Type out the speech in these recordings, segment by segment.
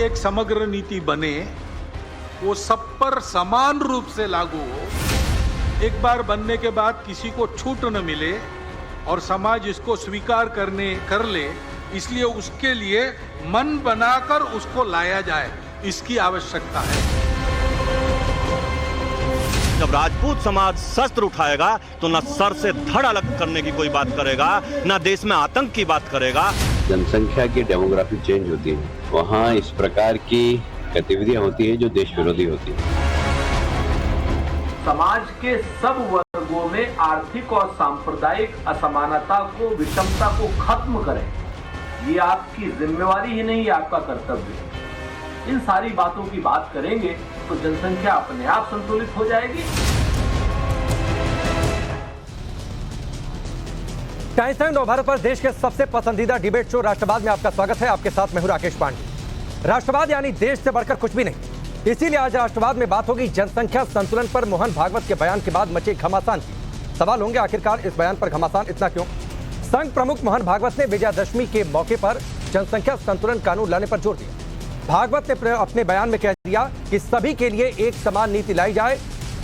एक समग्र नीति बने, वो सब पर समान रूप से लागू हो। एक बार बनने के बाद किसी को छूट न मिले और समाज इसको स्वीकार कर ले, इसलिए उसके लिए मन बनाकर उसको लाया जाए, इसकी आवश्यकता है। जब राजपूत समाज शस्त्र उठाएगा तो न सर से धड़ अलग करने की कोई बात करेगा, न देश में आतंक की बात करेगा। जनसंख्या की डेमोग्राफी चेंज होती है, वहाँ इस प्रकार की गतिविधियां होती है जो देश विरोधी होती है। समाज के सब वर्गों में आर्थिक और सांप्रदायिक असमानता को, विषमता को खत्म करें, ये आपकी जिम्मेवारी ही नहीं, ये आपका कर्तव्य है। इन सारी बातों की बात करेंगे तो जनसंख्या अपने आप संतुलित हो जाएगी। टाइम्स टाइम नवभारत पर देश के सबसे पसंदीदा डिबेट शो राष्ट्रवाद में आपका स्वागत है। आपके साथ मैं हूं राकेश पांडे। राष्ट्रवाद यानी देश से बढ़कर कुछ भी नहीं, इसीलिए आज राष्ट्रवाद में बात होगी जनसंख्या संतुलन पर। मोहन भागवत के बयान के बाद मचे घमासान की सवाल होंगे, आखिरकार इस बयान पर घमासान इतना क्यों? संघ प्रमुख मोहन भागवत ने विजयादशमी के मौके पर जनसंख्या संतुलन कानून लाने पर जोर दिया। भागवत ने अपने बयान में कह दिया कि सभी के लिए एक समान नीति लाई जाए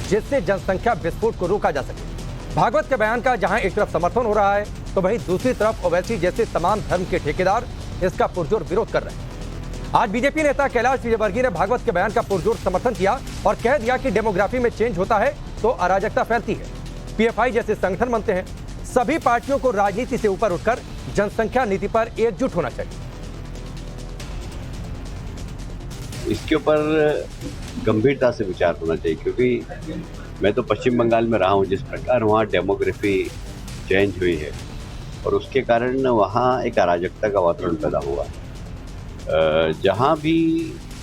जिससे जनसंख्या विस्फोट को रोका जा सके। भागवत के बयान का जहां एक तरफ समर्थन हो रहा है तो वहीं दूसरी तरफ ओवैसी जैसे तमाम धर्म के ठेकेदार इसका पुरजोर विरोध कर रहे हैं। आज बीजेपी नेता कैलाश विजयवर्गीय ने भागवत के बयान का पुरजोर समर्थन किया और कह दिया कि डेमोग्राफी में चेंज होता है तो अराजकता फैलती है। पीएफआई जैसे संगठन बनते हैं। सभी पार्टियों को राजनीति से ऊपर उठकर जनसंख्या नीति पर एकजुट होना चाहिए। इसके ऊपर गंभीरता से विचार होना चाहिए, क्योंकि मैं तो पश्चिम बंगाल में रहा हूँ, जिस प्रकार वहाँ डेमोग्राफी चेंज हुई है और उसके कारण वहाँ एक अराजकता का वातावरण पैदा हुआ। जहाँ भी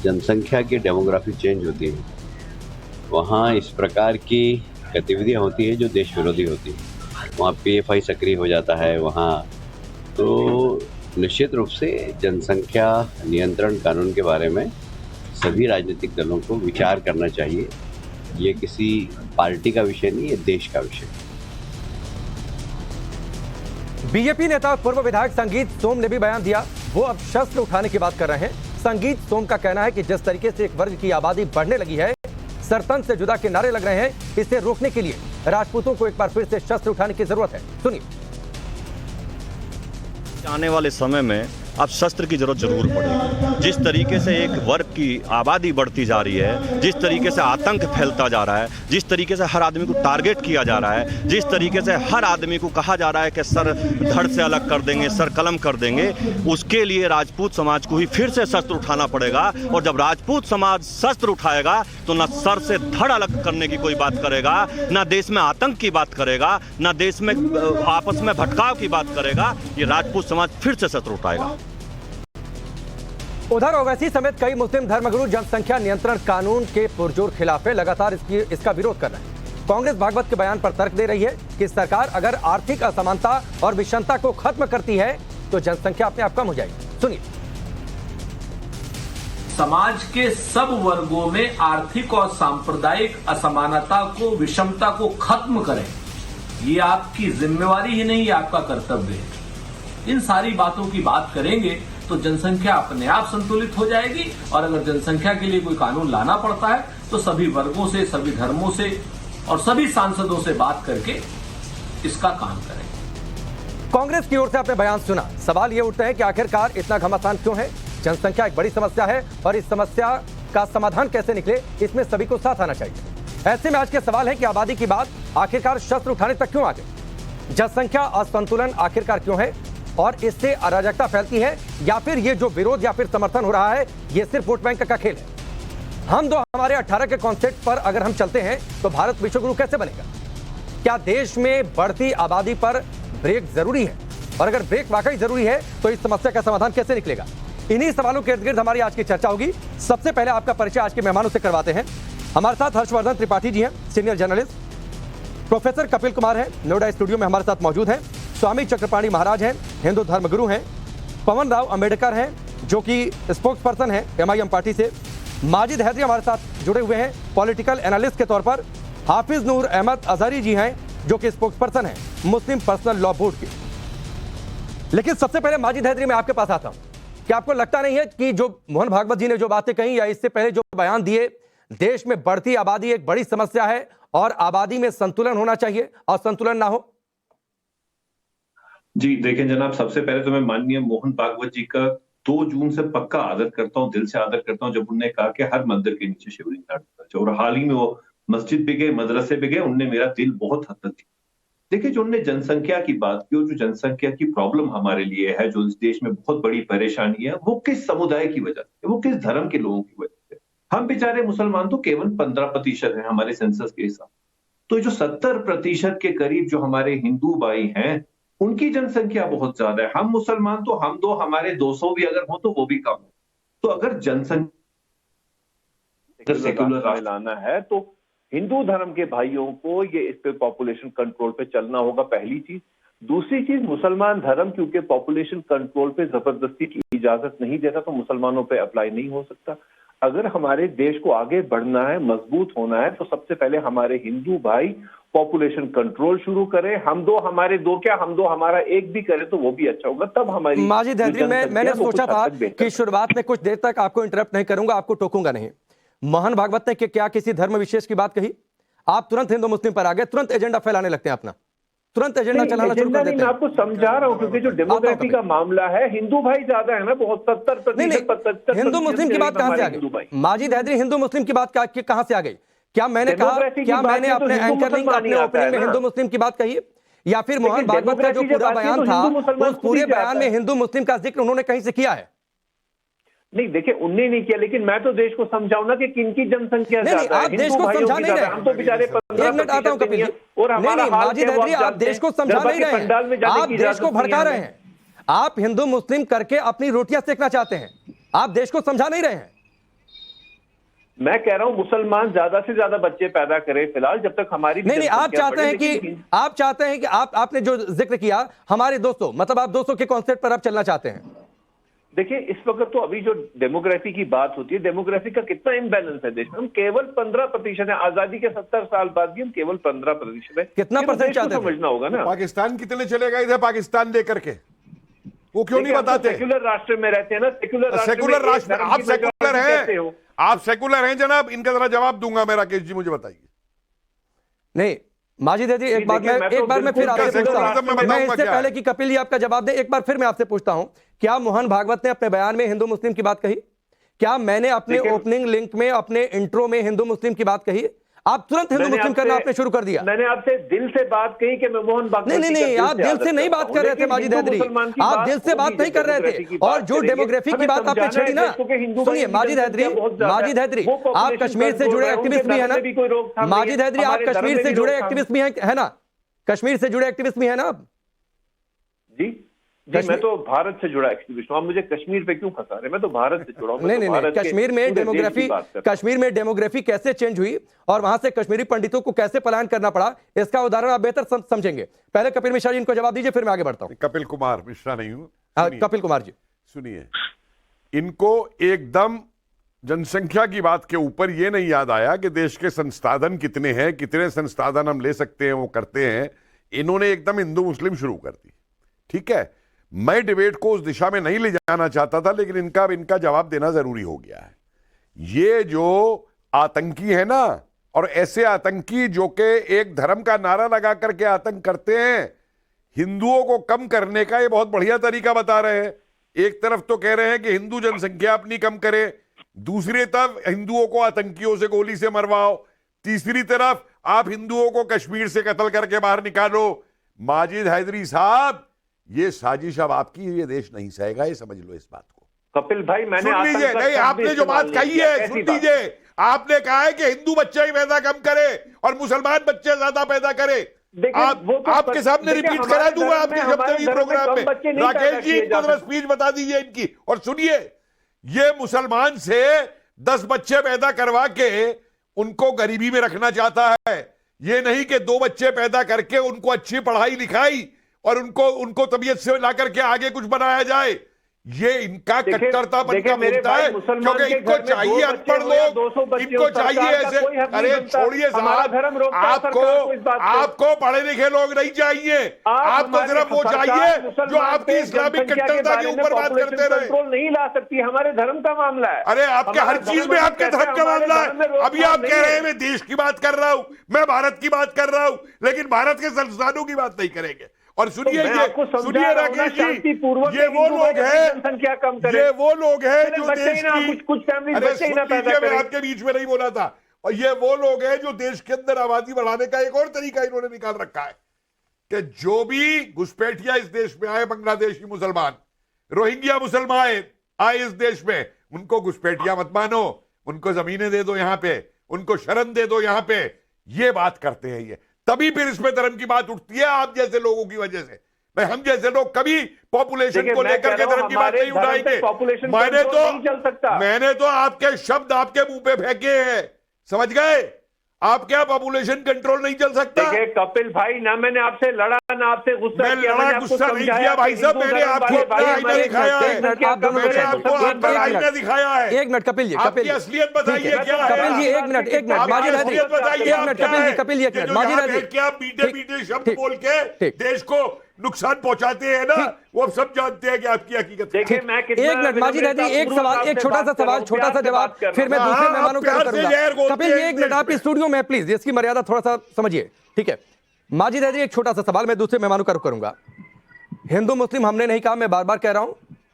जनसंख्या की डेमोग्राफी चेंज होती है वहाँ इस प्रकार की गतिविधियाँ होती है जो देश विरोधी होती है। वहाँ पीएफआई सक्रिय हो जाता है वहाँ, तो निश्चित रूप से जनसंख्या नियंत्रण कानून के बारे में सभी राजनीतिक दलों को विचार करना चाहिए। ये किसी पार्टी का विषय नहीं, ये देश का विषय। बीजेपी नेता पूर्व विधायक संगीत सोम ने भी बयान दिया। वो अब शस्त्र उठाने की बात कर रहे हैं। संगीत सोम का कहना है कि जिस तरीके से एक वर्ग की आबादी बढ़ने लगी है, सरतंत्र से जुदा के नारे लग रहे हैं, इसे रोकने के लिए राजपूतों को एक बार फिर से शस्त्र उठाने की जरूरत है। सुनिए। आने वाले समय में अब शस्त्र की जरूरत जरूर पड़ेगी। जिस तरीके से एक वर्ग की आबादी बढ़ती जा रही है, जिस तरीके से आतंक फैलता जा रहा है, जिस तरीके से हर आदमी को टारगेट किया जा रहा है, जिस तरीके से हर आदमी को कहा जा रहा है कि सर धड़ से अलग कर देंगे, सर कलम कर देंगे, उसके लिए राजपूत समाज को ही फिर से शस्त्र उठाना पड़ेगा। और जब राजपूत समाज शस्त्र उठाएगा तो न सर से धड़ अलग करने की कोई बात करेगा, न देश में आतंक की बात करेगा, न देश में आपस में भटकाव की बात करेगा। ये राजपूत समाज फिर से शस्त्र उठाएगा। उधर ओवैसी समेत कई मुस्लिम धर्मगुरु जनसंख्या नियंत्रण कानून के पुरजोर खिलाफ है, लगातार इसका विरोध कर रहे हैं। कांग्रेस भागवत के बयान पर तर्क दे रही है कि सरकार अगर आर्थिक असमानता और विषमता को खत्म करती है तो जनसंख्या अपने आप कम हो जाएगी। सुनिए। समाज के सब वर्गों में आर्थिक और सांप्रदायिक असमानता को, विषमता को खत्म करें, ये आपकी जिम्मेवारी ही नहीं, ये आपका कर्तव्य है। इन सारी बातों की बात करेंगे तो जनसंख्या अपने आप संतुलित हो जाएगी। और अगर जनसंख्या के लिए कोई कानून लाना पड़ता है तो सभी वर्गों से, सभी धर्मों से और सभी सांसदों से बात करके इसका काम करेंगे। कांग्रेस की ओर से आपने बयान सुना। सवाल ये उठते हैं कि आखिरकार इतना घमासान क्यों है? जनसंख्या एक बड़ी समस्या है और इस समस्या का समाधान कैसे निकले, इसमें सभी को साथ आना चाहिए। ऐसे में आज के सवाल है कि आबादी की बात आखिरकार शस्त्र उठाने तक क्यों आ गई? जनसंख्या असंतुलन आखिरकार क्यों है और इससे अराजकता फैलती है, या फिर ये जो विरोध या फिर समर्थन हो रहा है ये सिर्फ वोट बैंक का खेल है? हम दो हमारे 18 के कॉन्सेप्ट पर अगर हम चलते हैं तो भारत विश्व गुरु कैसे बनेगा? क्या देश में बढ़ती आबादी पर ब्रेक जरूरी है? और अगर ब्रेक वाकई जरूरी है तो इस समस्या का समाधान कैसे निकलेगा? इन्हीं सवालों के इर्द गिर्द हमारी आज की चर्चा होगी। सबसे पहले आपका परिचय आज के मेहमानों से करवाते हैं। हमारे साथ हर्षवर्धन त्रिपाठी जी हैं, senior journalist. Professor Kapil Kumar हैं, नोएडा स्टूडियो में हमारे साथ मौजूद हैं। स्वामी चक्रपाणी महाराज हैं, हिंदू धर्मगुरु हैं। पवन राव अंबेडकर हैं, जो कि स्पोक्स पर्सन हैं एमआईएम पार्टी से। माजिद हैदरी हमारे साथ जुड़े हुए हैं पॉलिटिकल एनालिस्ट के तौर पर। हाफिज नूर अहमद अजहरी जी हैं, जो कि स्पोक्स पर्सन हैं मुस्लिम पर्सनल लॉ बोर्ड के। लेकिन सबसे पहले माजिद हैदरी, मैं आपके पास आता हूं। क्या आपको लगता नहीं है कि जो मोहन भागवत जी ने जो बातें कही या इससे पहले जो बयान दिए, देश में बढ़ती आबादी एक बड़ी समस्या है और आबादी में संतुलन होना चाहिए और संतुलन ना हो? जी देखिए जनाब, सबसे पहले तो मैं माननीय मोहन भागवत जी का 2 जून से पक्का आदर करता हूँ, दिल से आदर करता हूँ, जब उन्होंने कहा कि हर मंदिर के नीचे शिवलिंग गाड़ना चाहिए। और हाल ही में वो मस्जिद भी गए, मदरसे भी गए, उनने मेरा दिल बहुत हद तक जीता। देखिए जो उन्होंने जनसंख्या की बात की और जो जनसंख्या की प्रॉब्लम हमारे लिए है, जो इस देश में बहुत बड़ी परेशानी है, वो किस समुदाय की वजह से, वो किस धर्म के लोगों की वजह से। हम बेचारे मुसलमान तो केवल 15% है हमारे सेंसस के हिसाब। तो जो 70% के करीब जो हमारे हिंदू भाई हैं, उनकी जनसंख्या बहुत ज्यादा है। हम मुसलमान तो हम दो, हमारे 200 भी अगर हो तो वो भी कम है। तो अगर जनसंख्या सेकुलर राष्ट्र लाना है तो हिंदू धर्म के भाइयों को ये इस पे पॉपुलेशन कंट्रोल पे चलना होगा, पहली चीज। दूसरी चीज, मुसलमान धर्म क्योंकि पॉपुलेशन कंट्रोल पे जबरदस्ती की इजाजत नहीं देता तो मुसलमानों पे अप्लाई नहीं हो सकता। अगर हमारे देश को आगे बढ़ना है, मजबूत होना है, तो सबसे पहले हमारे हिंदू भाई पॉपुलेशन कंट्रोल शुरू करें। हम दो हमारे दो क्या, हम दो हमारा एक भी करें तो वो भी अच्छा होगा, तब हमारी। माजिद हैदरी, मैंने सोचा था कि शुरुआत में कुछ देर तक आपको इंटरप्ट नहीं करूंगा, आपको टोकूंगा नहीं। मोहन भागवत ने क्या किसी धर्म विशेष की बात कही? आप तुरंत हिंदू मुस्लिम पर आ गए, तुरंत एजेंडा फैलाने लगते हैं अपना, तुरंत एजेंडा चलाना शुरू कर देते हैं। मैं आपको समझा रहा हूं क्योंकि जो डेमोग्राफी का मामला है, हिंदू भाई ज्यादा है ना, बहुत 70%। हिंदू मुस्लिम की बात कहां से आ गई? माजिद हैदरी, हिंदू मुस्लिम की बात कहां से आ गई? क्या मैंने कहा, क्या मैंने अपने एंकरिंग, अपने ओपनिंग में हिंदू मुस्लिम की बात कही, या फिर मोहन भागवत का जो पूरा बयान था उस पूरे बयान में हिंदू मुस्लिम का जिक्र उन्होंने कहीं से किया है? नहीं, देखिए उनने नहीं किया, लेकिन मैं तो देश को समझाऊं ना कि किनकी जनसंख्या ज्यादा है। आप देश को समझा नहीं रहे। हम तो बेचारे 15 मिनट आता हूं कपिल जी। नहीं, माजिद हैदरी, आप देश को समझा नहीं रहे हैं, आप देश को भड़का रहे हैं। आप हिंदू मुस्लिम करके अपनी रोटियां सेकना चाहते हैं, आप देश को समझा नहीं रहे हैं। मैं कह रहा हूं मुसलमान ज्यादा से ज्यादा बच्चे पैदा करें फिलहाल, जब तक हमारी नहीं, आप चाहते हैं कि आपने जो जिक्र किया हमारे 200, मतलब आप 200 के कॉन्सेप्ट पर आप चलना चाहते हैं। देखिए इस वक्त तो अभी जो डेमोग्राफी की बात होती है, डेमोग्राफी का कितना इम्बैलेंस है देश में। हम केवल 15% है, आजादी के 70 साल बाद भी हम केवल 15% है। कितना परसेंट चाहते हैं समझना होगा ना। पाकिस्तान कितने चले गए थे पाकिस्तान लेकर के, वो क्यों नहीं बताते? सेक्युलर राष्ट्र में रहते हैं ना, सेक्युलर राष्ट्र। आप सेक्युलर हैं, आप सेक्युलर हैं जनाब? इनका जरा जवाब दूंगा मैं, राकेश जी मुझे बताइए। नहीं माजिद हैदरी, एक बार मैं फिर आपसे पूछता हूं, मैं इससे पहले कि कपिल जी आपका जवाब दे, एक बार फिर मैं आपसे पूछता हूं, क्या मोहन भागवत ने अपने बयान में हिंदू मुस्लिम की बात कही? क्या मैंने अपने ओपनिंग लिंक में, अपने इंट्रो में हिंदू मुस्लिम की बात कही? आप तुरंत हिंदू मुस्लिम करना आपने शुरू कर दिया। मैंने आपसे दिल से बात कही कि मैं मोहन भागवत नहीं, आप दिल से नहीं बात कर रहे थे माजिद हैदरी, आप दिल से बात नहीं कर रहे थे। और जो डेमोग्राफी की बात आपने छेड़ी ना, सुनिए माजिद हैदरी, आप कश्मीर से जुड़े एक्टिविस्ट भी है ना? माजिद हैदरी, आप कश्मीर से जुड़े एक्टिविस्ट भी है ना? कश्मीर से जुड़े एक्टिविस्ट भी है ना आप? जी, मैं तो भारत से जुड़ा एक्टिविस्ट हूं। आप मुझे कश्मीर पे क्यों फंसा रहे? मैं तो भारत से जुड़ा हूं। नहीं, कश्मीर में डेमोग्राफी कैसे चेंज हुई और वहां से कश्मीरी पंडितों को कैसे पलायन करना पड़ा, इसका उदाहरण आप बेहतर समझेंगे। पहले कपिल मिश्रा जी इनको जवाब दीजिए, फिर मैं आगे बढ़ता हूं। कपिल कुमार मिश्रा नहीं हूं, कपिल कुमार जी सुनिए। इनको एकदम जनसंख्या की बात के ऊपर यह नहीं याद आया कि देश के संसाधन कितने हैं, कितने संसाधन हम ले सकते हैं, वो करते हैं। इन्होंने एकदम हिंदू मुस्लिम शुरू कर दी। ठीक है, मैं डिबेट को उस दिशा में नहीं ले जाना चाहता था, लेकिन इनका जवाब देना जरूरी हो गया है। ये जो आतंकी है ना, और ऐसे आतंकी जो कि एक धर्म का नारा लगा करके आतंक करते हैं, हिंदुओं को कम करने का ये बहुत बढ़िया तरीका बता रहे हैं। एक तरफ तो कह रहे हैं कि हिंदू जनसंख्या अपनी कम करे, दूसरी तरफ हिंदुओं को आतंकियों से गोली से मरवाओ, तीसरी तरफ आप हिंदुओं को कश्मीर से कत्ल करके बाहर निकालो। माजिद हैदरी साहब, ये साजिश अब आपकी, ये देश नहीं सहेगा, ये समझ लो इस बात को। कपिल भाई, मैंने सुन लीजिए, नहीं आपने जो बात कही है सुन लीजिए। आपने कहा है कि हिंदू बच्चे ही पैदा कम करे और मुसलमान बच्चे ज्यादा पैदा करे। आपके सामने रिपीट करा दूंगा आपके जब प्रोग्राम में। राकेश जी इनको जरा स्पीच बता दीजिए इनकी, और सुनिए, ये मुसलमान से 10 बच्चे पैदा करवा के उनको गरीबी में रखना चाहता है। ये नहीं कि 2 बच्चे पैदा करके उनको अच्छी पढ़ाई लिखाई और उनको तबीयत से ला करके आगे कुछ बनाया जाए। ये इनका कट्टरतापन का मुद्दा है, क्योंकि इनको चाहिए अनपढ़ लोग, इनको चाहिए ऐसे। अरे छोड़िए साहब, आपको पढ़े लिखे लोग नहीं चाहिए, आपको सिर्फ वो चाहिए जो आपकी इस्लामिक कट्टरता के ऊपर बात करते रहे। कंट्रोल नहीं ला सकती, हमारे धर्म का मामला है। अरे आपके हर चीज में आपके धर्म का मामला है। अभी आप कह रहे हैं मैं देश की बात कर रहा हूं, मैं भारत की बात कर रहा हूं, लेकिन भारत के संस्थानों की बात नहीं करेंगे। और सुनिए सुनिए राकेश जी, ये वो लोग हैं, जनसंख्या कम करे, ये वो लोग हैं जो देश की, कुछ फैमिली अरे बच्चे ही ना सुन पैदा लीजिए, मैं करें। आपके बीच में नहीं बोला था। और ये वो लोग हैं जो देश के अंदर आबादी बढ़ाने का एक और तरीका इन्होंने निकाल रखा है कि जो भी घुसपैठिया इस देश में आए, बांग्लादेशी मुसलमान, रोहिंग्या मुसलमान आए इस देश में, उनको घुसपैठिया मत मानो, उनको जमीनें दे दो यहाँ पे, उनको शरण दे दो यहाँ पे। ये बात करते हैं ये, तभी फिर इसमें धर्म की बात उठती है आप जैसे लोगों की वजह से। भाई हम जैसे लोग कभी पॉपुलेशन को लेकर के धर्म की बात नहीं उठाएंगे। मैंने तो आपके शब्द आपके मुंह पे फेंके हैं, समझ गए? आप क्या पॉपुलेशन कंट्रोल नहीं चल सकता? देखिए कपिल भाई, ना मैंने आपसे लड़ा ना आपसे गुस्सा किया, मैंने गुस्सा नहीं किया भाई साहब, मैंने आपको अपना आईना दिखाया है, मैंने आपको अपना आईना दिखाया है। एक मिनट कपिल जी, आपकी असलियत बताइए क्या है? कपिल जी एक मिनट माजिद हैदरी, एक मिनट कपिल जी एक मिनट माजिद हैदरी, क्या मीठे मीठे शब्द बोल के देश को नुकसान पहुंचाते हैं ना, वो सब जानते हैं कि आपकी हकीकत। देखिए मैं एक मिनट माजिद हैदरी, एक सवाल, एक छोटा सा सवाल, छोटा सा जवाब, फिर मैं दूसरे मेहमानों का करूंगा। कपिल जी एक मिनट, आप स्टूडियो में प्लीज, इसकी मर्यादा थोड़ा सा समझिए, ठीक है? माजिद हैदरी एक छोटा सा सवाल मैं दूसरे मेहमानों का करूंगा। हिंदू मुस्लिम हमने नहीं कहा, मैं बार बार कह रहा हूं,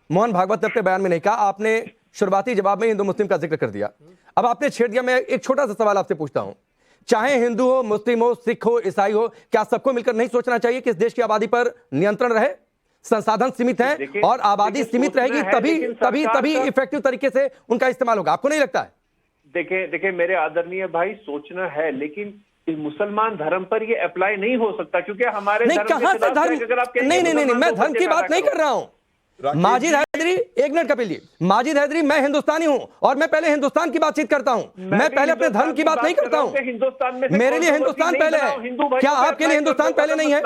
मोहन भागवत ने अपने बयान में नहीं कहा, आपने शुरुआती जवाब में हिंदू मुस्लिम का जिक्र कर दिया, अब आपने छेड़ दिया। मैं एक छोटा सा सवाल आपसे पूछता हूं, चाहे हिंदू हो, मुस्लिम हो, सिख हो, ईसाई हो, क्या सबको मिलकर नहीं सोचना चाहिए कि इस देश की आबादी पर नियंत्रण रहे? संसाधन सीमित है और आबादी सीमित रहेगी, तभी इफेक्टिव तरीके से उनका इस्तेमाल होगा, आपको नहीं लगता है? देखिए मेरे आदरणीय भाई, सोचना है, लेकिन इस मुसलमान धर्म पर ये अप्लाई नहीं हो सकता, क्योंकि हमारे नहीं, कहां से धर्म? नहीं, मैं धर्म की बात नहीं कर रहा हूं। माजिद हैदरी, एक मिनट कपिल जी, माजिद हैदरी, मैं हिंदुस्तानी हूं और मैं पहले हिंदुस्तान की बातचीत करता हूं, मैं पहले अपने धर्म की बात नहीं करता हूं। मेरे लिए हिंदुस्तान पहले है, क्या आपके लिए हिंदुस्तान पहले नहीं है?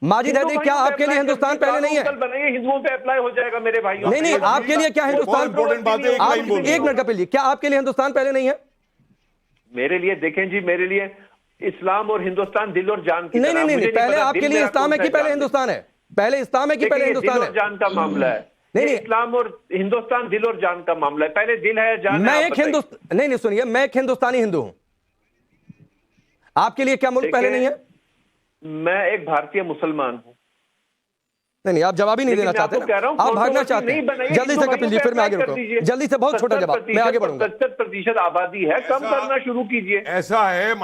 माजिद हैदरी, क्या आपके लिए हिंदुस्तान पहले नहीं है? हिंदुओं पे अप्लाई हो जाएगा मेरे भाई। नहीं, आपके लिए क्या हिंदुस्तान? एक मिनट कपिल जी, क्या आपके लिए हिंदुस्तान पहले नहीं है? मेरे लिए देखें जी, मेरे लिए इस्लाम और हिंदुस्तान दिल और जान की। नहीं, पहले आपके लिए इस्लाम है कि पहले हिंदुस्तान है? पहले इस्लाम है कि पहले हिंदुस्तान है? जान का मामला है। नहीं, इस्लाम और हिंदुस्तान दिल और जान का मामला है, पहले दिल है, जान है। मैं एक हिंदुस्तान, नहीं सुनिए, मैं एक हिंदुस्तानी हिंदू हूं, आपके लिए क्या मुल्क पहले नहीं है? मैं एक भारतीय मुसलमान हूं। नहीं, आप जवाब ही नहीं देना चाहते ना, आप भागना चाहते हैं। जल्दी से कपिल जी, फिर मैं आगे रुकूं, जल्दी से, बहुत छोटा जवाब, मैं आगे बढ़ूंगा। 70% आबादी है, कम करना शुरू कीजिए। ऐसा है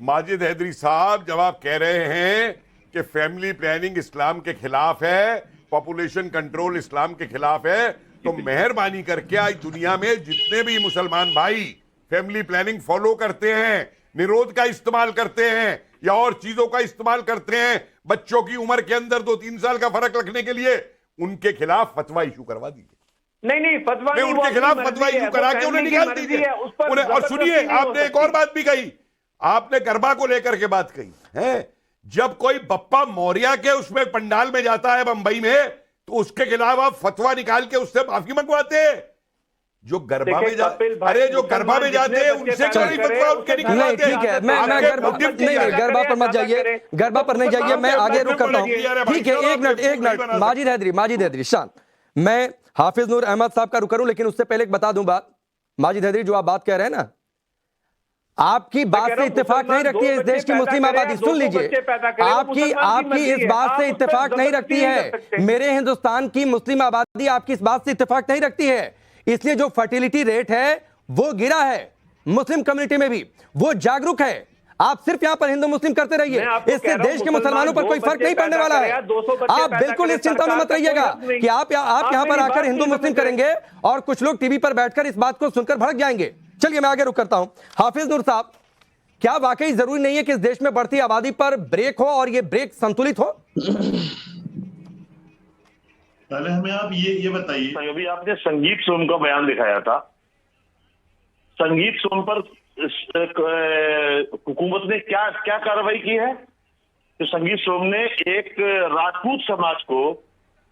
माजिद हैदरी साहब, जब आप कह रहे हैं कि फैमिली प्लानिंग इस्लाम के खिलाफ है, पॉपुलेशन कंट्रोल इस्लाम के खिलाफ है, तो मेहरबानी करके आज दुनिया में जितने भी मुसलमान भाई फैमिली प्लानिंग फॉलो करते हैं, निरोध का इस्तेमाल करते हैं या और चीजों का इस्तेमाल करते हैं, बच्चों की उम्र के अंदर 2-3 साल का फर्क रखने के लिए, उनके खिलाफ फतवा इशू करवा दीजिए। नहीं, फतवा नहीं, उनके खिलाफ फतवा इशू करा के उन्हें निकाल दीजिए। और सुनिए, आपने एक और बात भी कही, आपने गरबा को लेकर के बात कही है। जब कोई बप्पा मौर्य के उसमें पंडाल में जाता है बंबई में, तो उसके खिलाफ आप फतवा निकाल के उससे माफी मंगवाते हैं। जो गरबा में जाते, अरे जो गरबा में जाते हैं उनसे कोई फतवा उनके निकलवाते हैं। ठीक है, मैं गरबा पर मत जाइए, गरबा पर नहीं जाइए, मैं आगे रुक करता हूं। ठीक है, एक मिनट माजिद हैदरी शांत। मैं हाफिज नूर अहमद साहब का रुक करूं, लेकिन उससे पहले एक बता दूं बात। माजिद हैदरी, जो आप बात कह रहे हैं ना, आपकी बात से इत्तेफाक नहीं रखती है इस देश की मुस्लिम आबादी। सुन लीजिए, आपकी इस बात से इत्तेफाक नहीं रखती है मेरे हिंदुस्तान की मुस्लिम आबादी, आपकी इस बात से इत्तेफाक नहीं रखती है। इसलिए जो फर्टिलिटी रेट है वो गिरा है, मुस्लिम कम्युनिटी में भी वो जागरूक है। आप सिर्फ यहां पर हिंदू मुस्लिम करते रहिए, इससे देश के मुसलमानों पर कोई फर्क नहीं पड़ने वाला है। आप बिल्कुल इस चिंता में मत रहिएगा कि आप यहां पर आकर हिंदू मुस्लिम करेंगे और कुछ लोग टीवी पर बैठकर इस बात को सुनकर भड़क जाएंगे। चलिए, मैं आगे रुक करता हूं। हाफिज नूर साहब, क्या वाकई जरूरी नहीं है कि इस देश में बढ़ती आबादी पर ब्रेक हो और ये ब्रेक संतुलित हो? पहले हमें आप ये बताइए, अभी आपने संगीत सोम का बयान दिखाया था, संगीत सोम पर हुकूमत ने क्या कार्रवाई की है? तो संगीत सोम ने एक राजपूत समाज को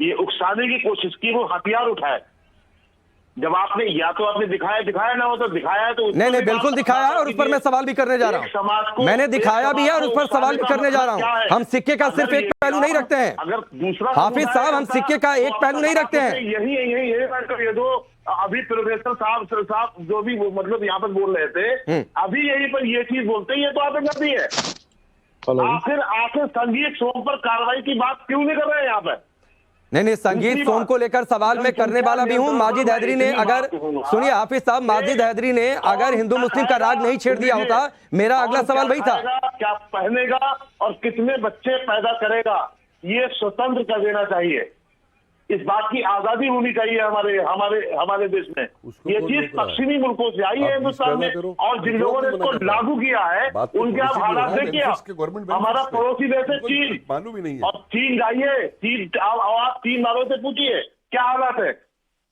ये उकसाने की कोशिश की, वो हथियार उठाए। जब आपने या तो आपने दिखाया ना हो तो दिखाया है तो नहीं बिल्कुल दिखाया है और उस पर मैं सवाल भी करने जा रहा हूं। मैंने दिखाया भी है और उस पर सवाल भी करने जा रहा हूं। हम सिक्के का सिर्फ एक पहलू नहीं रखते हैं। अगर दूसरा हाफिज साहब, हम सिक्के का एक पहलू नहीं रखते हैं। यही ये जो अभी प्रोफेसर साहब जो भी मतलब यहाँ पर बोल रहे थे, अभी यही पर ये चीज बोलते हैं, ये तो आतंकवादी है। आखिर संगीत सोम पर कार्रवाई की बात क्यों नहीं कर रहे हैं यहाँ पर? नहीं संगीत सोम को लेकर सवाल मैं करने वाला भी हूं। माजिद हैदरी ने अगर, सुनिए हाफिज साहब, माजिद हैदरी ने अगर हिंदू मुस्लिम का राग नहीं छेड़ दिया होता, मेरा अगला सवाल वही था। क्या पहनेगा और कितने बच्चे पैदा करेगा, ये स्वतंत्र कर देना चाहिए। इस बात की आजादी होनी चाहिए हमारे देश में। ये चीज पश्चिमी मुल्कों से आई है हिंदुस्तान में, और जिन लोगों ने इसको लागू किया है उनके आप हालात देखिए। हमारा पड़ोसी देश है चीन, और चीन जाइए, आप 3 बारों से पूछिए क्या हालात है।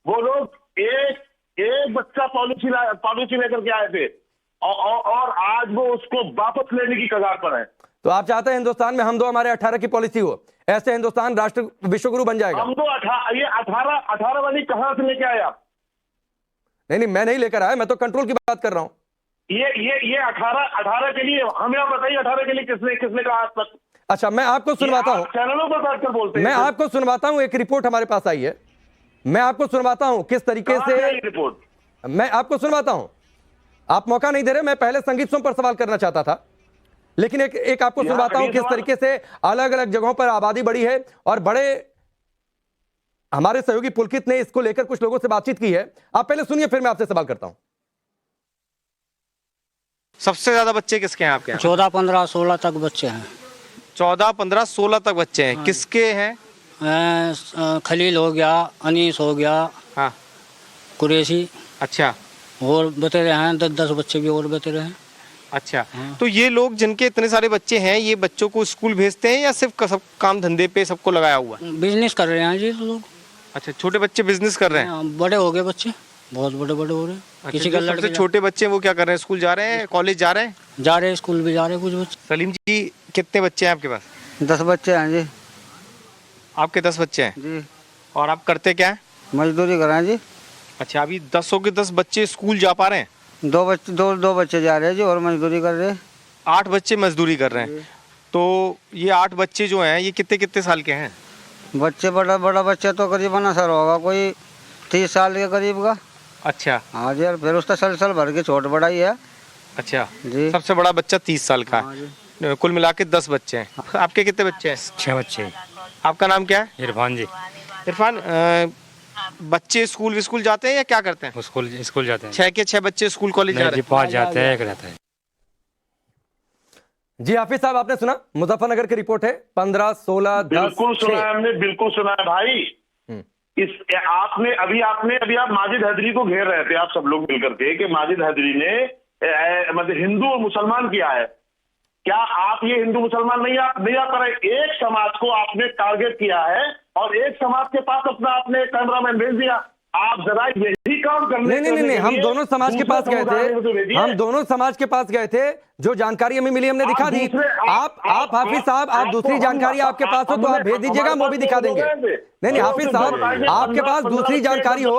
वो लोग एक बच्चा पॉलिसी लेकर के आए थे, और आज वो उसको वापस लेने की कगार पर है। तो आप चाहते हैं हिंदुस्तान में हम दो हमारे 18 की पॉलिसी हो, ऐसे हिंदुस्तान राष्ट्र विश्वगुरु बन जाएगा? हम तो 18 वाली कहां से लेके आए आप? नहीं मैं नहीं लेकर आया, मैं तो कंट्रोल की बात कर रहा हूं। ये 18 के लिए हमें आप बताइए, 18 के लिए किसने कहा आज तक? अच्छा, मैं आपको सुनवाता हूं, चैनलों पर बैठकर बोलते हैं। मैं आपको सुनवाता हूं, एक रिपोर्ट हमारे पास आई है, मैं आपको सुनवाता हूं किस तरीके से रिपोर्ट। मैं आपको सुनवाता हूं, आप मौका नहीं दे रहे। मैं पहले संगीत सोम पर सवाल करना चाहता था, लेकिन एक आपको सुनवाता हूं किस तरीके से अलग अलग जगहों पर आबादी बढ़ी है, और बड़े हमारे सहयोगी पुलकित ने इसको लेकर कुछ लोगों से बातचीत की है। आप पहले सुनिए, फिर मैं आपसे सवाल करता हूं। सबसे ज्यादा बच्चे किसके हैं आपके? 14, 15, 16 तक बच्चे हैं। 14, 15, 16 तक बच्चे हैं। किसके हैं? खलील हो गया, अनीस हो गया, हाँ, कुरैशी। अच्छा, और बतेरे हैं 10 बच्चे भी और बतेरे हैं। अच्छा, तो ये लोग जिनके इतने सारे बच्चे हैं, ये बच्चों को स्कूल भेजते हैं या सिर्फ सब काम धंधे पे सबको लगाया हुआ है? बिजनेस कर रहे हैं जी लोग। अच्छा, छोटे बच्चे बिजनेस कर रहे हैं? बड़े हो गए बच्चे, बहुत बड़े हो रहे हैं। अच्छा, किसी का सबसे छोटे बच्चे वो क्या कर रहे हैं? स्कूल जा रहे हैं, कॉलेज जा रहे हैं? जा रहे हैं, स्कूल भी जा रहे हैं कुछ बच्चे। सलीम जी, कितने बच्चे हैं आपके पास? 10 बच्चे हैं जी। आपके 10 बच्चे हैं जी। और आप करते क्या है? मजदूरी कर रहे हैं जी। अच्छा, अभी 10 के 10 बच्चे स्कूल जा पा रहे हैं? दो बच्चे जा रहे हैं जी, और मजदूरी कर रहे हैं। 8 बच्चे मजदूरी कर रहे हैं। तो ये 8 बच्चे जो हैं, ये कितने साल के हैं? बच्चे बड़ा बच्चा तो करीबन सर होगा कोई 30 साल के करीब का। अच्छा, हाँ जी, और फिर उसका साल भर के छोट बड़ा ही है। अच्छा जी। सबसे बड़ा बच्चा 30 साल का है। कुल मिला के 10 बच्चे हैं। आपके कितने बच्चे हैं? 6 बच्चे। आपका नाम क्या है? इरफान जी। इरफान, बच्चे स्कूल जाते हैं या क्या करते हैं? स्कूल जाते हैं। 6 के 6 बच्चे स्कूल कॉलेज जा रहे हैं? 5 जाते हैं, 1 रहता है। जी हाफिज साहब, आपने सुना, मुजफ्फरनगर की रिपोर्ट है, 15, 16, 10, बिल्कुल सुना है हमने, बिल्कुल सुना है भाई। अभी आप माजिद हैदरी को घेर रहे थे, आप सब लोग मिलकर के, कि माजिद हैदरी ने मतलब हिंदू और मुसलमान किया है। क्या आप ये हिंदू मुसलमान नहीं आप कर रहे? एक समाज को आपने टारगेट किया है, और एक समाज के पास अपना आपने कैमरामैन भेज दिया। आप जरा यही काम करने नहीं, हम दोनों समाज के पास गए थे, हम दोनों समाज के पास गए थे। जो जानकारी हमें मिली हमने दिखा दी। आप हाफिज साहब, आप दूसरी जानकारी आपके पास हो तो आप भेज दीजिएगा, वो भी दिखा देंगे। नहीं हाफिज साहब, आपके पास दूसरी जानकारी हो,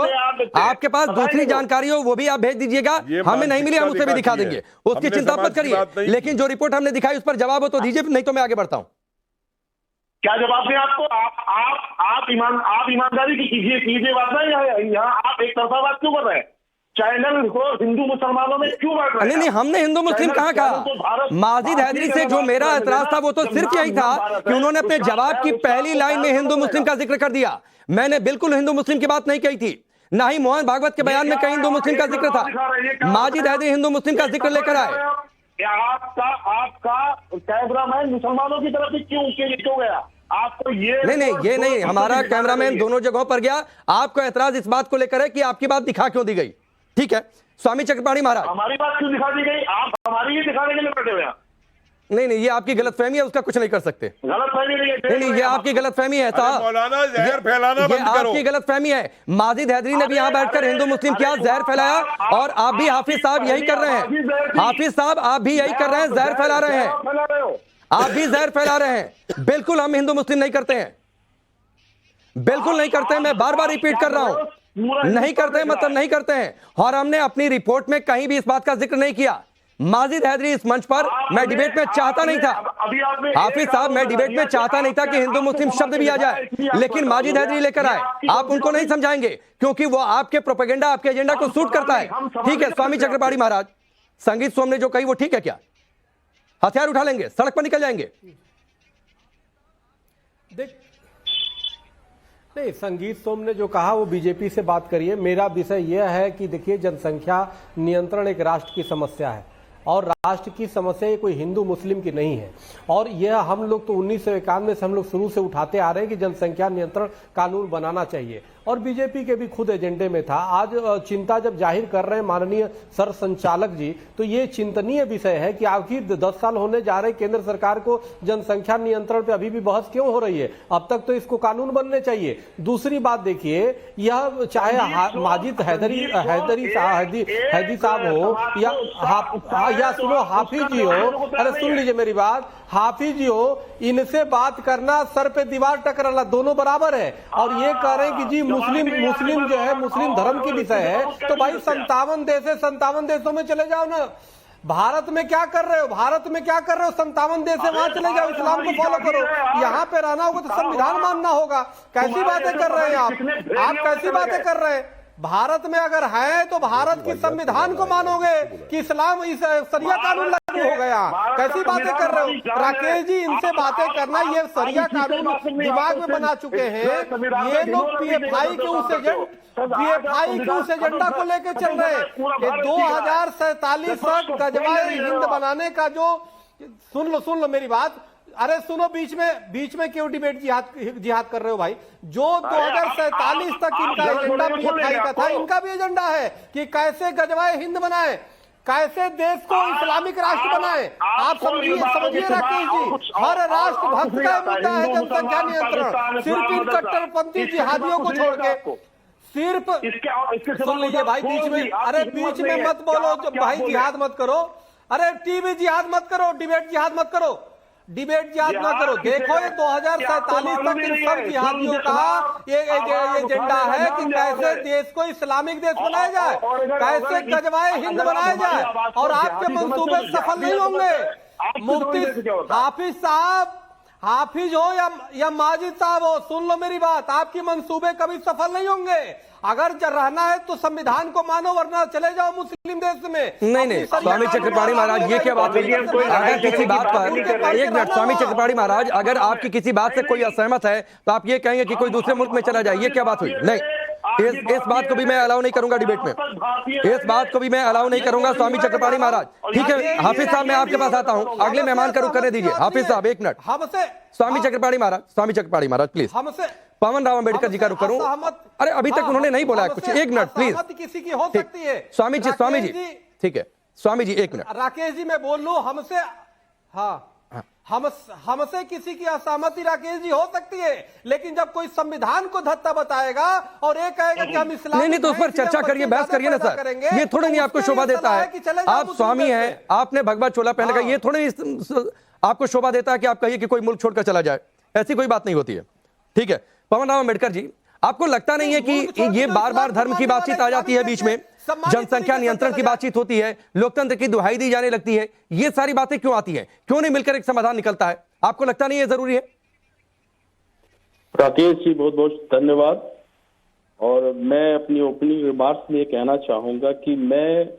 आपके पास दूसरी जानकारी हो, वो भी आप भेज दीजिएगा। हमें नहीं मिली, हम उसे भी दिखा देंगे, उसकी चिंता मत करिए। लेकिन जो रिपोर्ट हमने दिखाई उस पर जवाब हो तो दीजिए, नहीं तो मैं आगे बढ़ता हूँ। क्या जवाब दें आपको? आप ईमानदारी की कीजिए बात ना। यहाँ आप एक तरफा बात क्यों कर रहे हैं? चैनल को हिंदू मुसलमानों में क्यों बांट रहे हैं? नहीं, हमने हिंदू मुस्लिम कहाँ कहा? माजिद हैदरी से जो मेरा एतराज था वो तो सिर्फ यही था कि उन्होंने अपने जवाब की पहली लाइन में हिंदू मुस्लिम का जिक्र कर दिया। मैंने बिल्कुल हिंदू मुस्लिम की बात नहीं कही थी, ना ही मोहन भागवत के बयान में कहीं हिंदू मुस्लिम का जिक्र था। माजिद हैदरी हिंदू मुस्लिम का जिक्र लेकर आए। आपका कैमरामैन मुसलमानों की तरफ क्यों गया? आपको ये नहीं, हमारा कैमरामैन दोनों जगहों पर गया। आपको एतराज इस बात को लेकर है कि आपकी बात दिखा क्यों दी गई? ठीक है, स्वामी चक्रपाणी महाराज, हमारी बात क्यों दिखा दी गई? आप हमारी ही दिखाने के लिए बैठे हुए हैं। नहीं, ये आपकी गलतफहमी है, उसका कुछ नहीं कर सकते। गलतफहमी नहीं, ये आपकी गलतफहमी है साहब, मौलाना जहर फैलाना बंद करो। आपकी गलतफहमी है। माजिद हैदरी ने भी यहाँ बैठकर हिंदू मुस्लिम क्या जहर फैलाया, और आप भी हाफिज साहब यही कर रहे हैं। हाफिज साहब आप भी यही कर रहे हैं, जहर फैला रहे हैं, आप भी जहर फैला रहे हैं। बिल्कुल हम हिंदू मुस्लिम नहीं करते हैं। बिल्कुल नहीं करते हैं, मैं बार बार रिपीट कर रहा हूं, नहीं करते हैं मतलब नहीं करते हैं। और हमने अपनी रिपोर्ट में कहीं भी इस बात का जिक्र नहीं किया। माजिद हैदरी इस मंच पर, मैं डिबेट में चाहता नहीं था, हाफिज साहब मैं डिबेट में चाहता नहीं था कि हिंदू मुस्लिम शब्द भी आ जाए, लेकिन माजिद हैदरी लेकर आए। आप उनको नहीं समझाएंगे क्योंकि वो आपके प्रोपेगेंडा, आपके एजेंडा को सूट करता है। ठीक है, स्वामी चक्रपाणी महाराज, संगीत सोम ने जो कही वो ठीक है क्या? हथियार उठा लेंगे, सड़क पर निकल जाएंगे? नहीं, संगीत सोम ने जो कहा वो बीजेपी से बात करिए। मेरा विषय यह है कि देखिए, जनसंख्या नियंत्रण एक राष्ट्र की समस्या है और राष्ट्र की समस्या ये कोई हिंदू मुस्लिम की नहीं है। और यह हम लोग तो 1991 से हम लोग शुरू से उठाते आ रहे हैं कि जनसंख्या नियंत्रण कानून बनाना चाहिए और बीजेपी के भी खुद एजेंडे में था। आज चिंता जब जाहिर कर रहे हैं माननीय सर संचालक जी, तो ये चिंतनीय विषय है कि आखिर 10 साल होने जा रहे केंद्र सरकार को जनसंख्या नियंत्रण पे अभी भी बहस क्यों हो रही है? अब तक तो इसको कानून बनने चाहिए। दूसरी बात देखिए, यह चाहे माजिद हैदरी साहब हो या सुनो हाफिज जी हो, अरे सुन लीजिए मेरी बात, हाफिज जी हो, इनसे बात करना सर पे दीवार टकराना दोनों बराबर है। और ये कह रहे हैं कि जी मुस्लिम जो है मुस्लिम धर्म की विषय है, तो भाई 57 देश है, 57 देशों में चले जाओ ना। भारत में क्या कर रहे हो? 57 देश है, वहां चले जाओ, इस्लाम को फॉलो करो। यहाँ पे रहना होगा तो संविधान मानना होगा। कैसी बातें कर रहे हैं आप कैसी बातें कर रहे हैं? भारत में अगर है तो भारत की संविधान को मानोगे कि इस्लाम सरिया कानून लागू हो गया? कैसी बातें कर रहे हो राकेश जी? इनसे बातें करना, ये सरिया कानून दिमाग में बना चुके हैं। ये लोग पीएफआई के उस एजेंडा को लेकर चल रहे हैं कि 2047 तक गजवाए हिंद बनाने का जो, सुन लो मेरी बात, अरे सुनो, बीच में क्यों डिबेट जिहाद कर रहे हो भाई? जो 2047 तक इनका एजेंडा पीएफआई का था, इनका भी एजेंडा है कि कैसे गजवाए हिंद बनाए, कैसे देश को इस्लामिक राष्ट्र बनाए। आप समझिए राकेश जी, हर राष्ट्र भक्त का मुद्दा है जनसंख्या नियंत्रण, सिर्फ इन कट्टरपंथी जिहादियों को छोड़ के। सिर्फ सुन लीजिए भाई, बीच में मत बोलो भाई, जिहाद मत करो, अरे टीवी जिहाद मत करो, डिबेट जिहाद मत करो, देखो ये 2047 तक इन सब जिहादियों का ये एजेंडा है कि कैसे देश को इस्लामिक देश बनाया जाए, कैसे गजवाए हिंद बनाया जाए, और आपके मंसूबे सफल नहीं होंगे। मुफ्ती हाफिज हो या माजिद साहब हो, सुन लो मेरी बात, आपकी मंसूबे कभी सफल नहीं होंगे। अगर रहना है तो संविधान को मानो, वरना चले जाओ मुस्लिम देश में। नहीं, स्वामी चक्रपाणी महाराज, ये क्या बात हुई? अगर किसी बात पर, एक मिनट, स्वामी चक्रपाणी महाराज, अगर आपकी किसी बात से कोई असहमत है तो आप ये कहेंगे कि कोई दूसरे मुल्क में चला जाए, ये क्या बात हुई? नहीं, इस बात को भी मैं अलाउ नहीं करूंगा डिबेट में, इस बात को भी मैं अलाउ नहीं करूंगा। स्वामी चक्रपाणी महाराज, ठीक है, हाफिज साहब मैं आपके पास आता हूं, अगले मेहमान का रुख करने दीजिए। हाफिज साहब एक मिनट, स्वामी चक्रपाणी महाराज प्लीज, पवन राव अम्बेडकर जी का रुख करूं। अरे अभी तक उन्होंने नहीं बोला कुछ, एक मिनट प्लीज, किसी की हो सकती है। स्वामी जी ठीक है, स्वामी जी एक मिनट। राकेश जी मैं बोल लूं, हमसे किसी की असहमति राकेश जी हो सकती है, लेकिन जब कोई संविधान को धत्ता बताएगा और एक कहेगा कि हम इस्लाम, नहीं तो उस पर चर्चा करिए, बहस करिए ना सर, ये थोड़े नहीं आपको शोभा देता है। आप स्वामी हैं, आपने भगवा चोला पहन रखा, ये थोड़े आपको शोभा देता है कि आप कहिए कि कोई मुल्क छोड़कर चला जाए, ऐसी कोई बात नहीं होती है। ठीक है, पवन राव अम्बेडकर जी, आपको लगता नहीं है कि ये बार बार धर्म की बातचीत आ जाती है बीच में, जनसंख्या नियंत्रण की बातचीत होती है, लोकतंत्र की दुहाई दी जाने लगती है, ये सारी बातें क्यों आती हैं? क्यों नहीं मिलकर एक समाधान निकलता है? आपको लगता नहीं है जरूरी है? राकेश जी बहुत बहुत धन्यवाद। और मैं अपनी ओपनिंग रिमार्क्स में ये कहना चाहूंगा कि मैं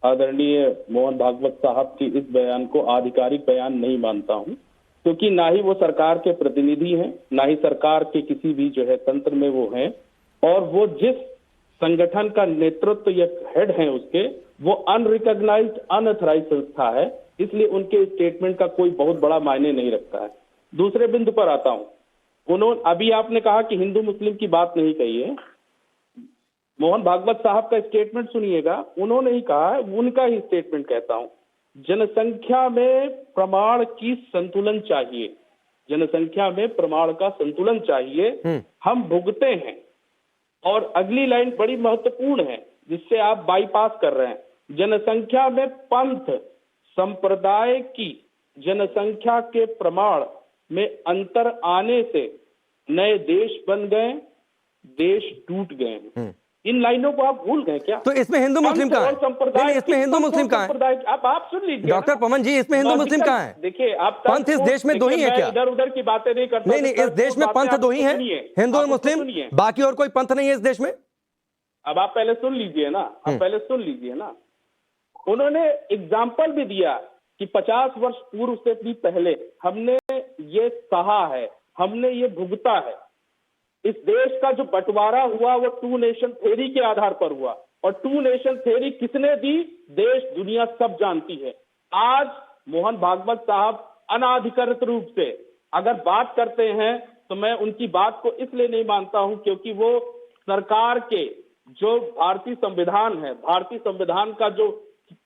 आदरणीय मोहन भागवत साहब की इस बयान को आधिकारिक बयान नहीं मानता हूं, क्योंकि ना ही वो सरकार के प्रतिनिधि हैं, ना ही सरकार के किसी भी जो है तंत्र में वो हैं, और वो जिस संगठन का नेतृत्व या हेड है उसके, वो अनरिकॉग्नाइज्ड अनऑथराइज्ड संस्था है, इसलिए उनके स्टेटमेंट का कोई बहुत बड़ा मायने नहीं रखता है। दूसरे बिंदु पर आता हूं, अभी आपने कहा कि हिंदू मुस्लिम की बात नहीं कही है, मोहन भागवत साहब का स्टेटमेंट सुनिएगा, उन्होंने ही कहा है, उनका ही स्टेटमेंट कहता हूं, जनसंख्या में प्रमाण की संतुलन चाहिए, जनसंख्या में प्रमाण का संतुलन चाहिए, हम भुगते हैं। और अगली लाइन बड़ी महत्वपूर्ण है जिससे आप बाईपास कर रहे हैं, जनसंख्या में पंथ संप्रदाय की जनसंख्या के प्रमाण में अंतर आने से नए देश बन गए, देश टूट गए हैं। इन लाइनों को आप भूल गए क्या? तो इसमें हिंदू मुस्लिम कहाँ है? संप्रदाय, नहीं, इसमें हिंदू मुस्लिम कहाँ है? अब आप सुन लीजिए डॉक्टर पवन जी, इसमें हिंदू मुस्लिम कहाँ है? देखिए, आप पंथ इस देश में दो ही है क्या? इधर उधर की बातें नहीं करता। नहीं, इस देश में पंथ दो ही हैं, हिंदू और मुस्लिम, बाकी और कोई पंथ नहीं है इस देश में। अब आप पहले सुन लीजिए ना, आप पहले सुन लीजिए ना। उन्होंने एग्जाम्पल भी दिया कि 50 वर्ष पूर्व से भी पहले हमने ये सहा है, हमने ये भुगता है। इस देश का जो बंटवारा हुआ वो 2 नेशन थ्योरी के आधार पर हुआ, और 2 नेशन थ्योरी किसने दी? देश दुनिया सब जानती है। आज मोहन भागवत साहब अनाधिकृत रूप से अगर बात करते हैं तो मैं उनकी बात को इसलिए नहीं मानता हूं क्योंकि वो सरकार के जो भारतीय संविधान है, भारतीय संविधान का जो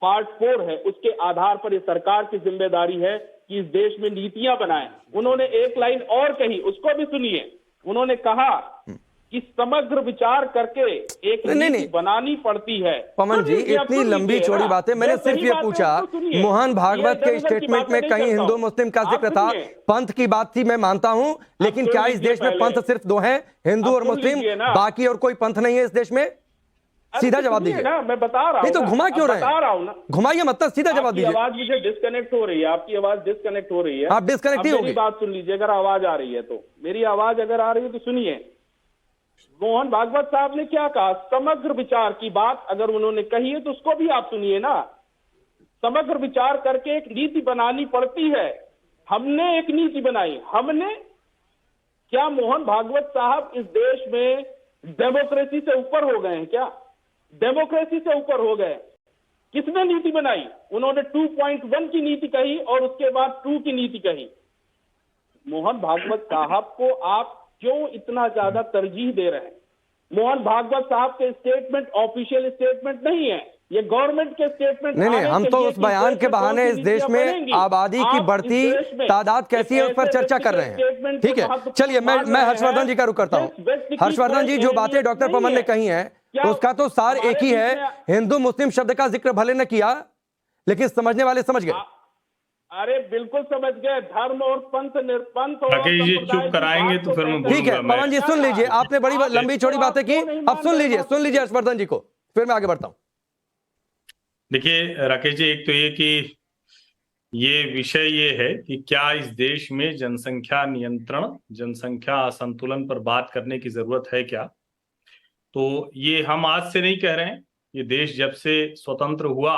पार्ट 4 है, उसके आधार पर ये सरकार की जिम्मेदारी है कि इस देश में नीतियां बनाएं। उन्होंने एक लाइन और कही, उसको भी सुनिए। उन्होंने कहा कि समग्र विचार करके एक नीति बनानी पड़ती है। पवन जी, इतनी लंबी चौड़ी बातें, मैंने सिर्फ ये पूछा, मोहन भागवत के स्टेटमेंट में कहीं हिंदू मुस्लिम का जिक्र था, पंथ की बात थी, मैं मानता हूं, लेकिन क्या इस देश में पंथ सिर्फ 2 हैं, हिंदू और मुस्लिम, बाकी और कोई पंथ नहीं है इस देश में? सीधा जवाब दीजिए ना, मैं बता रहा हूं। नहीं तो घुमा क्यों रहे हैं? बता रहा हूं ना, घुमाइए मत, सीधा जवाब दीजिए। आवाज मुझे डिस्कनेक्ट हो रही है, आपकी आवाज डिस्कनेक्ट हो रही है। आप डिस्कनेक्ट ही होगी। मेरी बात सुन लीजिए, अगर आवाज आ रही है तो। मेरी आवाज अगर आ रही है तो सुनिए। मोहन भागवत साहब ने क्या कहा? समग्र विचार की बात अगर उन्होंने कही है तो उसको भी आप सुनिए ना। समग्र विचार करके एक नीति बनानी पड़ती है। हमने एक नीति बनाई। हमने क्या मोहन भागवत साहब इस देश में डेमोक्रेसी से ऊपर हो गए हैं क्या? डेमोक्रेसी से ऊपर हो गए। किसने नीति बनाई? उन्होंने 2.1 की नीति कही और उसके बाद 2 की नीति कही। मोहन भागवत साहब को आप क्यों इतना ज्यादा तरजीह दे रहे हैं? मोहन भागवत साहब के स्टेटमेंट ऑफिशियल स्टेटमेंट नहीं है, ये गवर्नमेंट के स्टेटमेंट। नहीं, हम तो उस बयान के बहाने इस देश में आबादी की बढ़ती तादाद कैसी है उस पर चर्चा कर रहे हैं। ठीक है, चलिए मैं हर्षवर्धन जी का रुख करता हूं। हर्षवर्धन जी, जो बातें डॉक्टर पवन ने कही हैं उसका तो सार एक ही है। हिंदू मुस्लिम शब्द का जिक्र भले न किया, लेकिन समझने वाले समझ गए। अरे बिल्कुल समझ गए। धर्म और पंथ निरपंथ चुप कराएंगे तो फिर मैं बोलूंगा। ठीक है पवन जी, सुन लीजिए, आपने बड़ी लंबी चौड़ी बातें की, अब सुन लीजिए हर्षवर्धन जी को, फिर मैं आगे बढ़ता हूं। देखिए राकेश जी, एक तो ये कि ये विषय ये है कि क्या इस देश में जनसंख्या नियंत्रण, जनसंख्या असंतुलन पर बात करने की जरूरत है क्या? तो ये हम आज से नहीं कह रहे हैं। ये देश जब से स्वतंत्र हुआ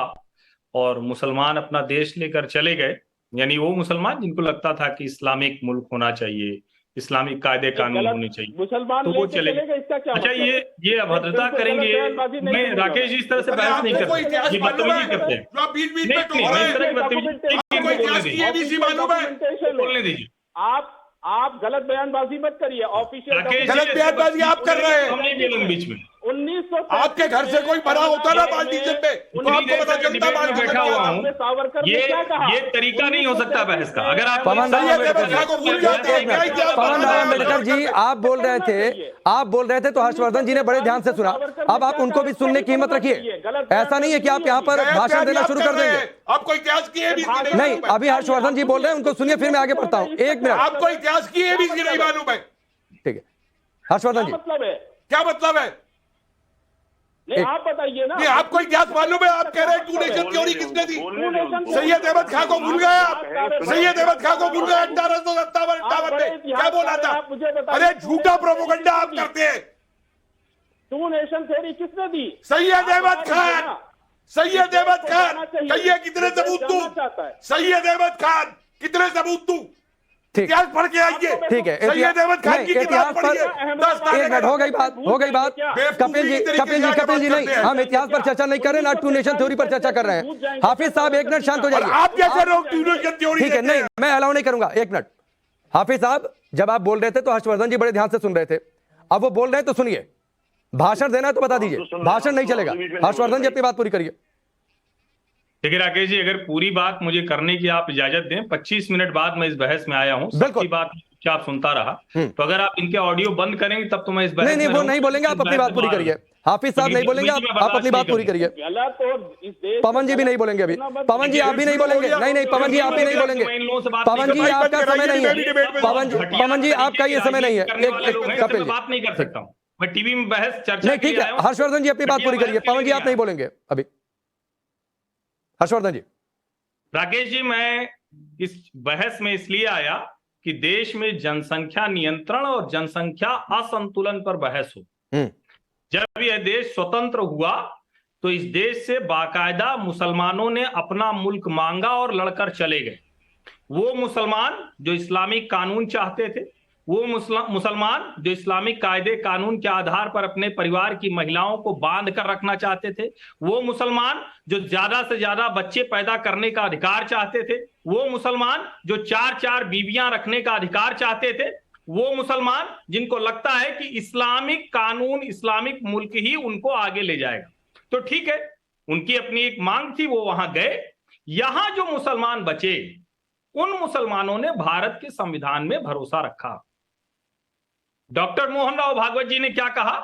और मुसलमान अपना देश लेकर चले गए, यानी वो मुसलमान जिनको लगता था कि इस्लामिक मुल्क होना चाहिए, इस्लामिक कायदे कानून होने चाहिए, तो वो चले गए। अच्छा, ये अभद्रता करेंगे। मैं राकेश जी इस तरह से बहस नहीं करते, ये बदतमीजी करते हैं। बोलने दीजिए। आप गलत बयानबाजी मत करिए। ऑफिशियल गलत बयानबाजी आप कर रहे हैं। हम नहीं बोलेंगे बीच में। 1900 आपके घर से कोई बड़ा होता ना बाल्टीजन पे, तो आपको पता चलता बैठा हुआ हूँ। ये तरीका नहीं हो सकता बहस का। अगर आप पवन अम्बेडकर जी आप बोल रहे थे तो हर्षवर्धन जी ने बड़े ध्यान से सुना। अब आप उनको भी सुनने की हिम्मत रखिए। ऐसा नहीं है कि आप यहाँ पर भाषण देना शुरू कर देंगे। आपको इतिहास की नहीं, अभी हर्षवर्धन जी बोल रहे हैं, उनको सुनिए, फिर मैं आगे बढ़ता हूँ। 1 मिनट। आपको इतिहास की एबीसी नहीं मालूम है? ठीक है हर्षवर्धन जी, क्या मतलब है? नहीं, आप बताइए ना। नहीं, आपको इतिहास मालूम है? आप कह रहे हैं 2 नेशन थ्योरी किसने दी? सैयद अहमद खां को भूल गए आप? सैयद अहमद खां को भूल गए 1857-58 में क्या बोला था? अरे झूठा प्रोपेगेंडा आप करते हैं। 2 नेशन थ्योरी किसने दी? सैयद अहमद खान। सैयद अहमद खान, कहिए कितने सबूत दूं? सैयद अहमद खान, कितने सबूत दूं? इतिहास पढ़ के आइए। ठीक है, सैयद अहमद खान की किताब पढ़िए। 1 मिनट, हो गई बात। कपिल जी नहीं, हम इतिहास पर चर्चा नहीं कर रहे, ना 2 नेशन थ्योरी पर चर्चा कर रहे हैं। हाफिज साहब 1 मिनट शांत हो जाइए। आप कैसे लोग 2 नेशन थ्योरी? ठीक है, नहीं मैं अलाउ नहीं करूंगा। 1 मिनट। हाफिज साहब जब आप बोल रहे थे तो हर्षवर्धन जी बड़े ध्यान से सुन रहे थे, अब वो बोल रहे हैं तो सुनिए। भाषण देना है तो बता दीजिए, भाषण नहीं चलेगा। हर्षवर्धन जी अपनी बात पूरी करिए। ठीक है राकेश जी, अगर पूरी बात मुझे करने की आप इजाजत दें, 25 मिनट बाद मैं इस बहस में आया हूं, सबकी बात आप सुनता रहा, तो अगर आप इनके ऑडियो बंद करेंगे तब तो मैं इस बहस नहीं, वो नहीं बोलेंगे। आप अपनी बात पूरी करिए। हाफिज साहब नहीं बोलेंगे, आप अपनी बात पूरी करिए। गलत और इस देश पवन जी भी नहीं बोलेंगे अभी। पवन जी आप भी नहीं बोलेंगे। नहीं पवन जी आप भी नहीं बोलेंगे। पवन जी आपका समय नहीं है। पवन जी आपका ये समय नहीं है। कपिल जी बात नहीं कर सकता हूँ मैं, टीवी में बहस चर्चा नहीं, ठीक है। हर्षवर्धन जी अपनी बात पूरी करिए। पवन जी आप नहीं बोलेंगे अभी। हर्षवर्धन जी। राकेश जी, मैं इस बहस में इसलिए आया कि देश में जनसंख्या नियंत्रण और जनसंख्या असंतुलन पर बहस हो। जब यह देश स्वतंत्र हुआ तो इस देश से बाकायदा मुसलमानों ने अपना मुल्क मांगा और लड़कर चले गए। वो मुसलमान जो इस्लामिक कानून चाहते थे, वो मुसलमान जो इस्लामिक कायदे कानून के आधार पर अपने परिवार की महिलाओं को बांध कर रखना चाहते थे, वो मुसलमान जो ज्यादा से ज्यादा बच्चे पैदा करने का अधिकार चाहते थे, वो मुसलमान जो 4-4 बीवियां रखने का अधिकार चाहते थे, वो मुसलमान जिनको लगता है कि इस्लामिक कानून, इस्लामिक मुल्क ही उनको आगे ले जाएगा। तो ठीक है, उनकी अपनी एक मांग थी, वो वहां गए। यहां जो मुसलमान बचे, उन मुसलमानों ने भारत के संविधान में भरोसा रखा। डॉक्टर मोहन राव भागवत जी ने क्या कहा?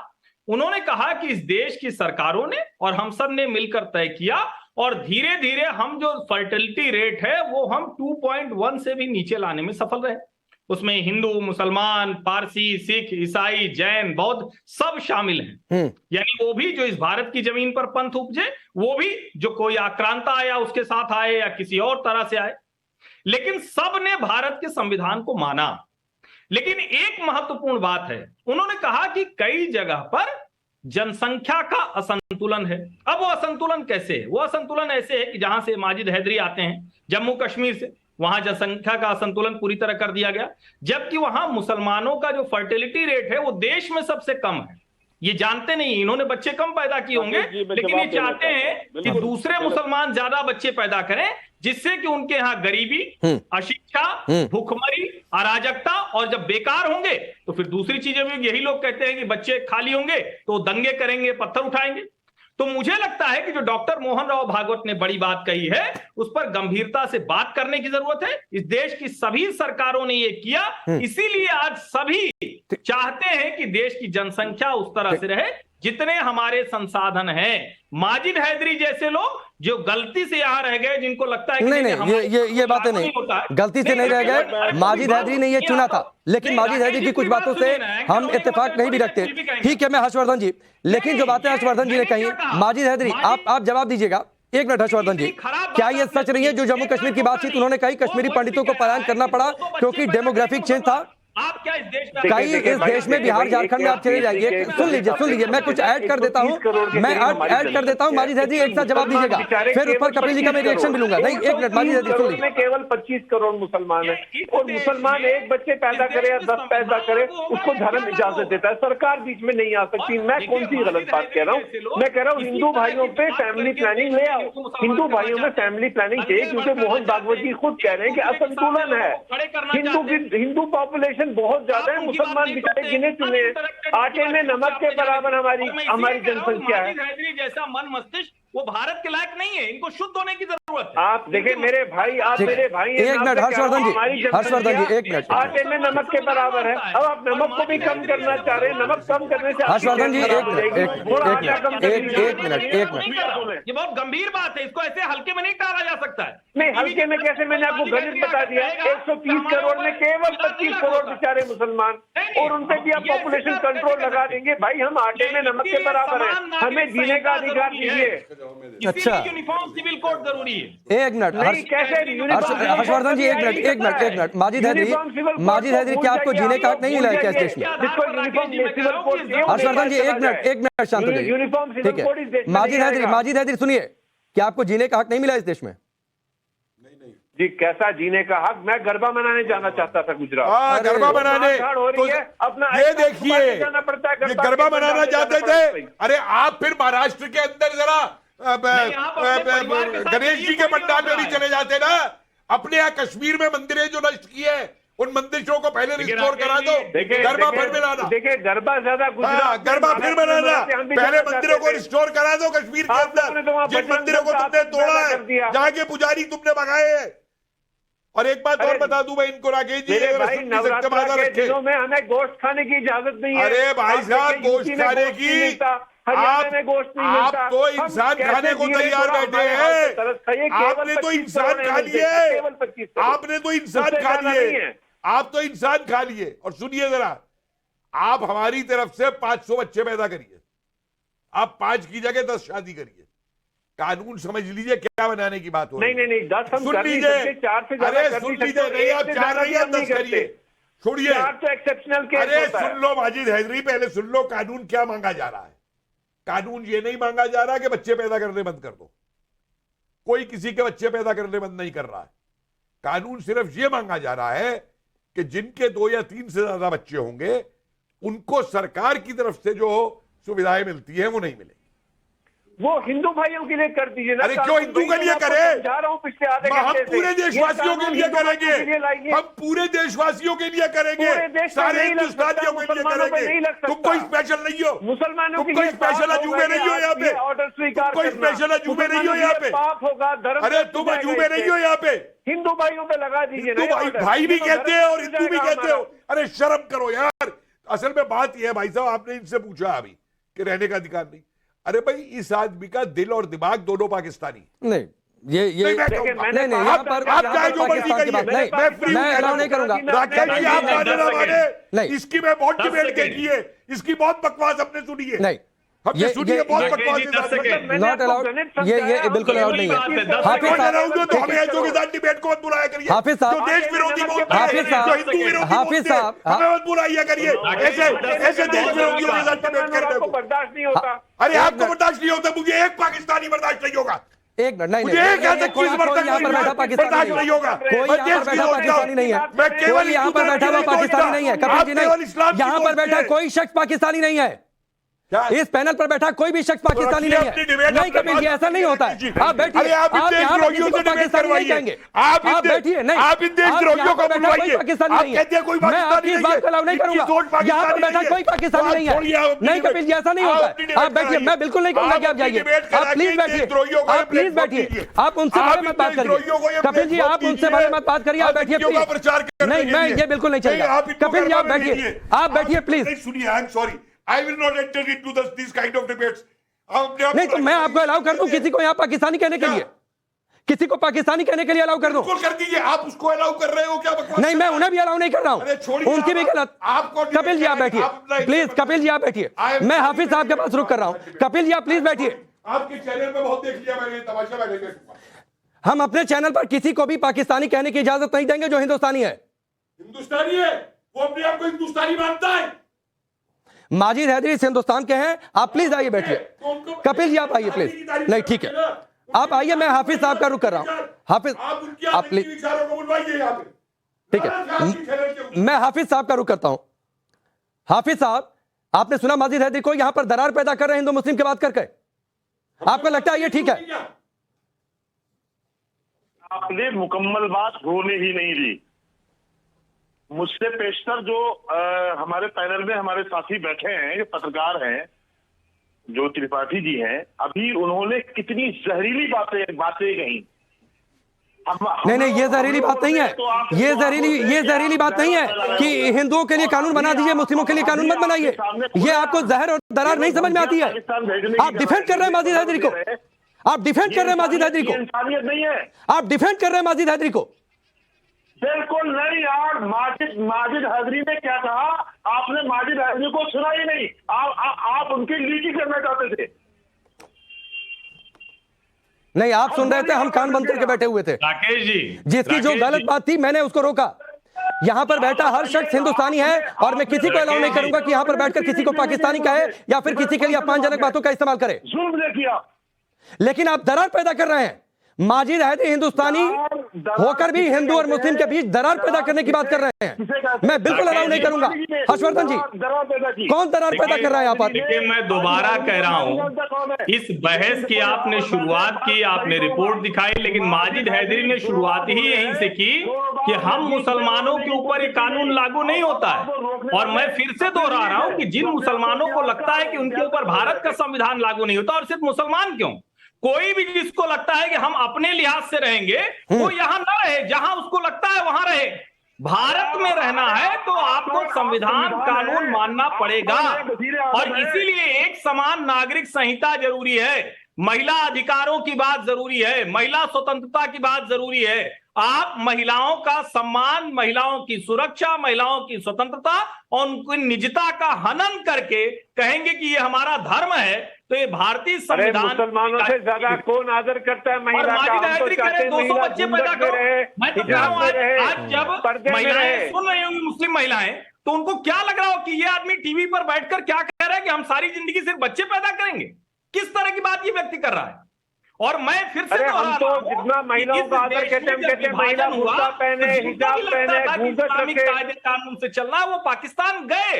उन्होंने कहा कि इस देश की सरकारों ने और हम सब ने मिलकर तय किया और धीरे धीरे हम जो फर्टिलिटी रेट है वो हम 2.1 से भी नीचे लाने में सफल रहे। उसमें हिंदू, मुसलमान, पारसी, सिख, ईसाई, जैन, बौद्ध सब शामिल हैं। यानी वो भी जो इस भारत की जमीन पर पंथ उपजे, वो भी जो कोई आक्रांता आया उसके साथ आए या किसी और तरह से आए, लेकिन सब ने भारत के संविधान को माना। लेकिन एक महत्वपूर्ण बात है, उन्होंने कहा कि कई जगह पर जनसंख्या का असंतुलन है। अब वो असंतुलन कैसे है? वो असंतुलन ऐसे है कि जहां से माजिद हैदरी आते हैं जम्मू कश्मीर से, वहां जनसंख्या का असंतुलन पूरी तरह कर दिया गया, जबकि वहां मुसलमानों का जो फर्टिलिटी रेट है वो देश में सबसे कम है। ये जानते नहीं, इन्होंने बच्चे कम पैदा किए होंगे, लेकिन ये चाहते हैं कि दूसरे मुसलमान ज्यादा बच्चे पैदा करें, जिससे कि उनके यहाँ गरीबी, अशिक्षा, भूखमरी, अराजकता, और जब बेकार होंगे तो फिर दूसरी चीजें भी। यही लोग कहते हैं कि बच्चे खाली होंगे तो दंगे करेंगे, पत्थर उठाएंगे। तो मुझे लगता है कि जो डॉक्टर मोहन राव भागवत ने बड़ी बात कही है, उस पर गंभीरता से बात करने की जरूरत है। इस देश की सभी सरकारों ने ये किया, इसीलिए आज सभी चाहते हैं कि देश की जनसंख्या उस तरह से रहे जितने हमारे संसाधन हैं। माजिद हैदरी जैसे लोग जो गलती से यहाँ रह गए, जिनको लगता है कि नहीं, ये बातें नहीं, गलती से नहीं रह गए। माजिद हैदरी ने ये चुना था, लेकिन माजिद हैदरी की कुछ बातों से हम इत्तेफाक नहीं भी रखते। ठीक है, मैं हर्षवर्धन जी, लेकिन जो बातें हर्षवर्धन जी ने कही, माजिद हैदरी आप जवाब दीजिएगा। एक मिनट हर्षवर्धन जी, क्या ये सच नहीं है जो जम्मू कश्मीर की बातचीत उन्होंने कही, कश्मीरी पंडितों को पलायन करना पड़ा क्योंकि डेमोग्राफिक चेंज था? आप क्या इस देश में, कई इस देश में, बिहार झारखंड में आप चले जाइए। सुन लीजिए, मैं कुछ ऐड कर देता हूं, माजिद हैदरी एक साथ जवाब दीजिएगा, फिर उस पर कपिल जी का मैं रिएक्शन भी लूंगा। नहीं, एक मिनट, माजिद हैदरी सुन लीजिए। केवल 25 करोड़ मुसलमान है, और मुसलमान एक बच्चे पैदा करे या 10 पैदा करे, उसको धर्म इजाजत देता है, सरकार बीच में नहीं आ सकती। मैं कौन सी गलत बात कह रहा हूँ? मैं कह रहा हूँ हिंदू भाइयों पे फैमिली प्लानिंग ले आओ, हिंदू भाइयों में फैमिली प्लानिंग चाहिए, क्योंकि मोहन भागवत जी खुद कह रहे हैं कि असंतुलन है। हिंदू पॉपुलेशन बहुत ज्यादा है, मुसलमान बेचारे गिने चुने हैं, आटे में नमक के बराबर हमारी जनसंख्या है। जैसा मन मस्तिष्क वो भारत के लायक नहीं है, इनको शुद्ध होने की जरूरत है। आप देखें मेरे भाई, आप मेरे भाई, एक मिनट हर्षवर्धन जी, एक मिनट, आटे में नमक के बराबर है। अब आप नमक को भी कम करना चाह रहे हैं, नमक कम करने से हर्षवर्धन जी एक मिनट, ये बहुत गंभीर बात है, इसको ऐसे हल्के में नहीं टाला जा सकता है। नहीं, हल्के में कैसे? मैंने आपको गणित बता दिया, 130 करोड़ में केवल 25 करोड़ बेचारे मुसलमान, और उन पे भी आप पॉपुलेशन कंट्रोल लगा देंगे। भाई हम आटे में नमक के बराबर है, हमें जीने का अधिकार दीजिए। अच्छा, यूनिफॉर्म सिविल कोड जरूरी है। एक मिनट हर्षवर्धन जी, एक मिनट, माजिद हैदरी, क्या आपको जीने का हक नहीं मिला है क्या इस देश में? हर्षवर्धन जी एक मिनट शांत हो जाइए, ठीक है। माजिद हैदरी सुनिए, क्या आपको जीने का हक नहीं मिला इस देश में? जी, कैसा जीने का हक? मैं गरबा मनाने जाना चाहता था गुजरात। गरबा मनाने तो अपना ये देखिए, ये गरबा मनाना चाहते थे। अरे आप फिर महाराष्ट्र के अंदर जरा गणेश जी के पंडाल में भी चले जाते ना। अपने यहाँ कश्मीर में मंदिरें जो नष्ट की है, उन मंदिरों को पहले रिस्टोर करा दो, गरबा फिर मिलाना। देखिए, गरबा ज्यादा गुजरात, गरबा फिर बनाना, पहले मंदिरों को रिस्टोर करा दो कश्मीर के अंदर, जिन मंदिरों को तुमने तोड़ा है, जहाँ के पुजारी तुमने भगाए हैं। और एक बात और बता दूं मैं इनको, राकेश जी, नवरात्र के दिनों में हमें गोश्त खाने की इजाजत नहीं है। अरे भाई साहब, गोश्त खाने की हरियाणा में गोश्त नहीं मिलता। आप तो इंसान खाने को तैयार बैठे हैं। आपने तो इंसान खा लिए, आपने तो इंसान खा लिए, आप तो इंसान खा लिए। और सुनिए जरा, आप हमारी तरफ से 500 बच्चे पैदा करिए, आप 5 की जगह 10 शादी करिए, कानून समझ लीजिए क्या बनाने की बात हो रही है। नहीं 10 हम सुन कर नहीं लीजिए, सकते, 4 से ज्यादा अरे कर सुन नहीं लीजिए, सकते, नहीं आप एक से 4 नहीं ज्यादा आप 10 नहीं करते। करिए। छोड़िए, 4 तो एक्सेप्शनल केस अरे होता है। सुन लो माजिद हैदरी, पहले सुन लो कानून क्या मांगा जा रहा है। कानून ये नहीं मांगा जा रहा कि बच्चे पैदा करने बंद कर दो, कोई किसी के बच्चे पैदा करने बंद नहीं कर रहा है। कानून सिर्फ ये मांगा जा रहा है कि जिनके 2 या 3 से ज्यादा बच्चे होंगे उनको सरकार की तरफ से जो सुविधाएं मिलती है वो नहीं मिलेगी। वो हिंदू भाइयों के लिए कर दीजिए ना। अरे क्यों हिंदू के लिए करें? जा रहा हूँ पिछले आधे हम घंटे से। पूरे देशवासियों के लिए करेंगे, हम पूरे देशवासियों के लिए करेंगे, सारे हिंदुस्तानियों के लिए करेंगे। तुम कोई स्पेशल नहीं हो, मुसलमानों तुम कोई स्पेशल अजूबे नहीं हो यहाँ पे, ऑर्डर स्वीकार कोई स्पेशल अजूबे नहीं हो यहाँ पे, पाप होगा, धर्म। अरे तुम अजूबे नहीं हो यहाँ पे। हिंदू भाइयों पे लगा दीजिए। हिंदू भाई भी कहते हैं और हिंदू भी कहते हो। अरे शर्म करो यार। असल में बात यह है भाई साहब, आपने इनसे पूछा अभी कि रहने का अधिकार नहीं। अरे भाई इस आदमी का दिल और दिमाग दोनों पाकिस्तानी। नहीं ये नहीं यहाँ पर आप चाहे जो मर्जी करिए, मैं फ्री मैं अलाउ नहीं करूंगा। राकेश जी आप माने ना माने, नहीं इसकी मैं बहुत डिबेट देखी है, इसकी बहुत बकवास हमने सुनी है। नहीं हमने सुनी है बहुत बकवास। नॉट अलाउड, ये बिल्कुल अलाउड नहीं है। हाफिज साहब तो हमें ऐसों के साथ डिबेट को मत बुलाया करिए। हाफिज साहब, जो देश विरोधी बोलते हैं, हाफिज साहब, जो हिंदू विरोधी हाफिज बोलते हैं, साहब, हमें मत बुलाइए करिए। ऐसे देश विरोधियों के साथ डिबेट करने को बर्दाश्त नहीं होता। अरे आपको बर्दाश्त नहीं होता, मुझे एक पाकिस्तानी बर्दाश्त नहीं होगा। एक मिनट, नहीं मुझे एक ऐसा चीज यहाँ पर बैठा पाकिस्तानी नहीं होगा। कोई यहाँ पर बैठा पाकिस्तानी नहीं है, कोई यहाँ पर बैठा हुआ पाकिस्तानी नहीं है। कपिल जी नहीं, यहाँ पर बैठा कोई शख्स पाकिस्तानी नहीं है। इस पैनल पर बैठा कोई भी शख्स पाकिस्तानी नहीं है। नहीं कपिल जी, ऐसा नहीं होता है। आप बैठिए, आप यहाँ पर किसी को पाकिस्तानी नहीं कहेंगे। आप बैठिए, नहीं आप इन देशद्रोहियों को बुलवाइए। पाकिस्तानी नहीं है, मैं आपकी इस बात को अलाउ नहीं करूंगा। यहाँ पर बैठा कोई पाकिस्तानी नहीं है। नहीं कपिल जी, ऐसा नहीं होता है। आप बैठिए, मैं बिल्कुल नहीं कहूंगा कि आप जाइए। आप प्लीज बैठिए, आप प्लीज बैठिए। आप उनसे बारे में बात करिए। कपिल जी आप उनसे बारे में बात करिए, आप बैठिए प्लीज। नहीं मैं ये बिल्कुल नहीं चलेगा। कपिल जी आप बैठिए, आप बैठिए प्लीज। सुनिए, I am sorry, I will not enter into these kind of debates. नहीं तो मैं आपको अलाउ कर दूं किसी को यहाँ पाकिस्तानी कहने के लिए, किसी को पाकिस्तानी कहने के लिए अलाउ कर दूं। कर दीजिए, आप उसको अलाउ कर रहे हो क्या? नहीं मैं उन्हें भी अलाउ नहीं कर रहा हूं, उनकी भी गलत। कपिल जी आप बैठिए प्लीज, कपिल जी आप बैठिए, मैं हाफिज साहब के पास रुक कर रहा हूं। कपिल जी आप प्लीज बैठिए। आपके चैनल पे बहुत देख लिया मैंने, तमाशा बैठेंगे। हम अपने चैनल पर किसी को भी पाकिस्तानी कहने की इजाजत नहीं देंगे जो हिंदुस्तानी है। हिंदुस्तानी है वो अपने आप को हिंदुस्तानी मानता है। माजिद हैदरी इस हिंदुस्तान के हैं। आप प्लीज आइए बैठिए। कपिल जी आप आइए प्लीज। नहीं ठीक है, आप आइए, मैं हाफिज साहब का रुख कर रहा हूं। हाफिज आप प्लीज, ठीक है, मैं हाफिज साहब का रुख करता हूं। हाफिज साहब, आपने सुना माजिद हैदरी को यहां पर दरार पैदा कर रहे हैं हिंदू मुस्लिम की बात करके? आपको लगता है ये ठीक है? आपने मुकम्मल बात होने ही नहीं दी। मुझसे पेशतर जो हमारे पैनल में हमारे साथी बैठे हैं, जो पत्रकार हैं, जो त्रिपाठी जी हैं, अभी उन्होंने कितनी जहरीली बातें कही। नहीं ये जहरीली बात नहीं है, ये जहरीली बात नहीं है कि हिंदुओं के लिए कानून बना दीजिए, मुस्लिमों के लिए कानून मत बनाइए। ये आपको जहर और दरार नहीं समझ में आती है। आप डिफेंड कर रहे हैं माजिद हैदरी को, आप डिफेंड कर रहे हैं माजिद हैदरी को, इंसानियत नहीं है। आप डिफेंड कर रहे हैं माजिद हैदरी को। बिल्कुल नहीं यार। माजिद हैदरी ने क्या कहा? आपने माजिद हैदरी को सुना ही नहीं। आप उनकी लीकी करना चाहते थे। नहीं आप सुन रहे थे, हम कान बंद करके बैठे हुए थे। राकेश जी, जिसकी जो गलत बात थी मैंने उसको रोका। यहाँ पर बैठा हर शख्स हिंदुस्तानी है और मैं किसी को अलाउ नहीं करूंगा कि यहाँ पर बैठकर किसी को पाकिस्तानी कहे या फिर किसी के लिए अपमानजनक बातों का इस्तेमाल करे। जुल्म ने किया, लेकिन आप दरार पैदा कर रहे हैं। माजिद हैदरी हिंदुस्तानी होकर भी हिंदू और मुस्लिम के बीच दरार पैदा करने की बात कर रहे हैं। मैं बिल्कुल अलाउ नहीं करूंगा। हर्षवर्धन जी, कौन दरार पैदा कर रहा है यहाँ पर? देखिए मैं दोबारा कह रहा हूं, इस बहस की आपने शुरुआत की, आपने रिपोर्ट दिखाई, लेकिन माजिद हैदरी ने शुरुआत ही यहीं से की कि हम मुसलमानों के ऊपर ये कानून लागू नहीं होता है। और मैं फिर से दोहरा रहा हूं कि जिन मुसलमानों को लगता है कि उनके ऊपर भारत का संविधान लागू नहीं होता, और सिर्फ मुसलमान क्यों, कोई भी जिसको लगता है कि हम अपने लिहाज से रहेंगे वो यहां ना रहे, जहां उसको लगता है वहां रहे। भारत में रहना है तो आपको संविधान कानून मानना पड़ेगा, और इसीलिए एक समान नागरिक संहिता जरूरी है, महिला अधिकारों की बात जरूरी है, महिला स्वतंत्रता की बात जरूरी है। आप महिलाओं का सम्मान, महिलाओं की सुरक्षा, महिलाओं की स्वतंत्रता और उनकी निजता का हनन करके कहेंगे कि ये हमारा धर्म है, तो ये भारतीय संविधान। मुसलमानों से ज्यादा कौन आदर करता है महिला का? हम तो चाहते हैं 200 बच्चे पैदा करो। मैं तो कह रहा हूं आज जब महिलाएं सुन रही होंगी, मुस्लिम महिलाएं, तो उनको क्या लग रहा हो कि ये आदमी टीवी पर बैठकर क्या कह रहा है कि हम सारी जिंदगी सिर्फ बच्चे पैदा करेंगे? किस तरह की बात ये व्यक्ति कर रहा है? और मैं फिर से हम तो जितना महिलाओं का आदर कहते हैं महिला बुर्का पहने, हिजाब पहने, इस्लामिक कायदे कानून से चलना, वो पाकिस्तान गए।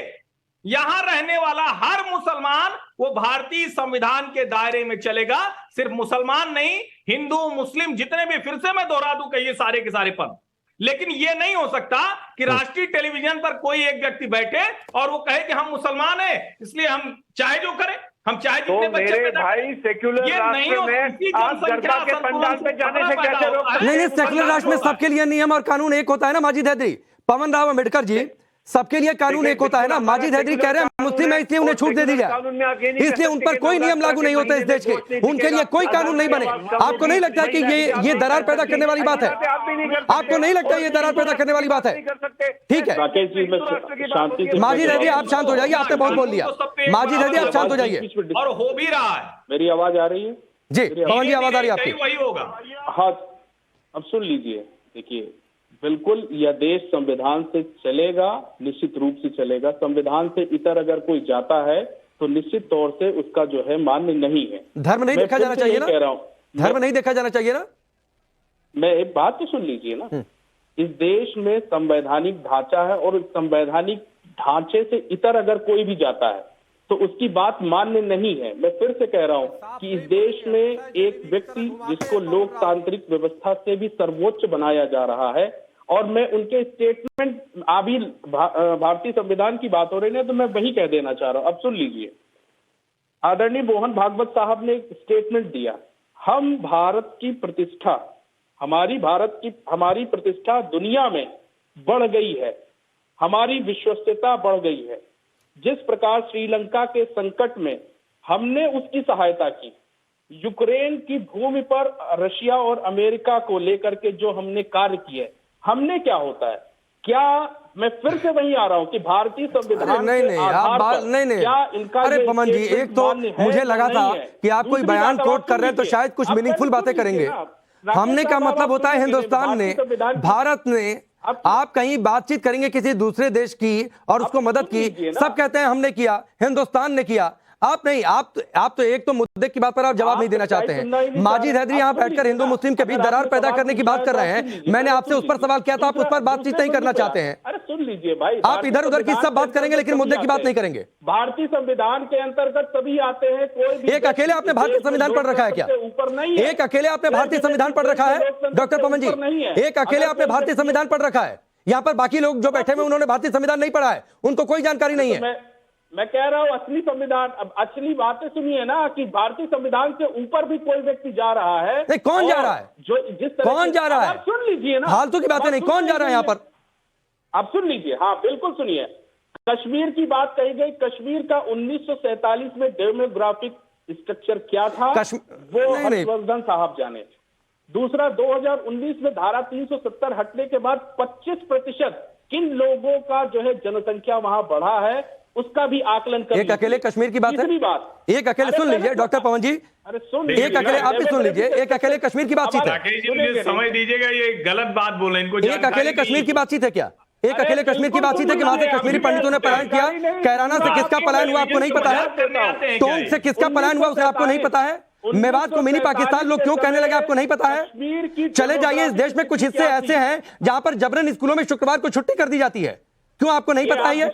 यहां रहने वाला हर मुसलमान वो भारतीय संविधान के दायरे में चलेगा। सिर्फ मुसलमान नहीं, हिंदू, मुस्लिम, जितने भी, फिर से मैं दोहरा दूं कहिए सारे के सारे पद। लेकिन ये नहीं हो सकता कि राष्ट्रीय टेलीविजन पर कोई एक व्यक्ति बैठे और वो कहे कि हम मुसलमान हैं इसलिए हम चाहे जो करें, हम चाहे जितने बच्चे पैदा भाई सेक्युलर राष्ट्र में आप गरबा के पंडाल पे जाने से कैसे रोक? नहीं, सेक्युलर राष्ट्र में सबके लिए नियम और कानून एक होता है ना माजिद हैदरी। पवन राव अम्बेडकर जी, सबके लिए कानून एक होता है ना। माजिद हैदरी कह रहे हैं मुस्लिम है इसलिए उन्हें छूट दे दी जाए, इसलिए उन पर कोई नियम लागू नहीं होते इस देश के, उनके लिए कोई कानून नहीं बने। आपको नहीं लगता कि ये दरार पैदा करने वाली बात है? आपको नहीं लगता ये दरार पैदा करने वाली बात है? ठीक है माजिद हैदरी, आप शांत हो जाइए, आपने बहुत बोल लिया। माजिद हैदरी, आप शांत हो जाइए। और हो भी रहा है। मेरी आवाज आ रही है? जी पवन जी, आवाज आ रही है आपकी। वही होगा। हाँ, अब सुन लीजिए। देखिए, बिल्कुल यह देश संविधान से चलेगा, निश्चित रूप से चलेगा। संविधान से इतर अगर कोई जाता है तो निश्चित तौर से उसका जो है मान्य नहीं है। धर्म नहीं देखा जाना चाहिए ना? कह रहा हूं, धर्म नहीं देखा जाना चाहिए ना? मैं एक बात तो सुन लीजिए ना। इस देश में संवैधानिक ढांचा है और संवैधानिक ढांचे से इतर अगर कोई भी जाता है तो उसकी बात मान्य नहीं है। मैं फिर से कह रहा हूं कि इस देश में एक व्यक्ति जिसको लोकतांत्रिक व्यवस्था से भी सर्वोच्च बनाया जा रहा है, और मैं उनके स्टेटमेंट, अभी भारतीय संविधान की बात हो रही है तो मैं वही कह देना चाह रहा हूं। अब सुन लीजिए, आदरणीय मोहन भागवत साहब ने एक स्टेटमेंट दिया, हम भारत की प्रतिष्ठा, हमारी प्रतिष्ठा दुनिया में बढ़ गई है, हमारी विश्वसनीयता बढ़ गई है। जिस प्रकार श्रीलंका के संकट में हमने उसकी सहायता की, यूक्रेन की भूमि पर रशिया और अमेरिका को लेकर के जो हमने कार्य किए, हमने क्या होता है, क्या मैं फिर से वही आ रहा हूं कि भारतीय संविधान नहीं आप बात नहीं क्या इनका? अरे पवन जी, एक तो मुझे लगा था कि आप कोई बयान कोट कर रहे हैं तो शायद कुछ मीनिंगफुल बातें करेंगे। हमने का मतलब होता है हिंदुस्तान ने, भारत ने। आप कहीं बातचीत करेंगे किसी दूसरे देश की और उसको मदद की, सब कहते हैं हमने किया, हिंदुस्तान ने किया। आप नहीं, आप तो एक तो मुद्दे की बात पर आप जवाब नहीं देना चाहते हैं। माजिद हैदरी यहाँ बैठकर हिंदू मुस्लिम के बीच दरार पैदा करने की बात कर रहे हैं। मैंने आपसे उस पर सवाल किया था, आप उस पर बातचीत नहीं करना चाहते हैं। अरे सुन लीजिए भाई, आप इधर उधर की सब बात करेंगे लेकिन मुद्दे की बात नहीं करेंगे। भारतीय संविधान के अंतर्गत सभी आते हैं। कोई भी एक अकेले आपने भारतीय संविधान पढ़ रखा है क्या? ऊपर नहीं, एक अकेले आपने भारतीय संविधान पढ़ रखा है डॉक्टर पवन जी? एक अकेले आपने भारतीय संविधान पढ़ रखा है? यहाँ पर बाकी लोग जो बैठे हुए उन्होंने भारतीय संविधान नहीं पढ़ा है, उनको कोई जानकारी नहीं है। मैं कह रहा हूं असली संविधान, अब असली बातें सुनिए ना, कि भारतीय संविधान से ऊपर भी कोई व्यक्ति जा रहा है। नहीं, कौन जा रहा है? जो जिस तरह कौन जा रहा है? सुन लीजिए ना, फालतू की बातें नहीं, कौन जा रहा है यहाँ पर? आप सुन लीजिए, हाँ बिल्कुल सुनिए। कश्मीर की बात कही गई। कश्मीर का 1947 में डेमोग्राफिक स्ट्रक्चर क्या था वो हर्षवर्धन साहब जाने। दूसरा, 2019 में धारा 370 हटने के बाद 25% किन लोगों का जो है जनसंख्या वहां बढ़ा है उसका भी आकलन कर। एक अकेले कश्मीर की बात है, एक अकेले सुन लीजिए डॉक्टर पवन जी, अरे सुन, एक अकेले आप भी सुन लीजिए, एक अकेले कश्मीर की बातचीत है। मुझे समझ दीजिएगा, ये गलत बात बोल रहे हैं इनको। एक अकेले कश्मीर की बातचीत है क्या? एक अकेले कश्मीर की बातचीत है कि वहां से कश्मीरी पंडितों ने पलायन किया? कैराना से किसका पलायन हुआ आपको नहीं पता है? टोंक से किसका पलायन हुआ उसे आपको नहीं पता है? मेवात को मिनी पाकिस्तान लोग क्यों कहने लगे आपको नहीं पता है? चले जाइए, इस देश में कुछ हिस्से ऐसे हैं जहां पर जबरन स्कूलों में शुक्रवार को छुट्टी कर दी जाती है, क्यों आपको नहीं पता है ये?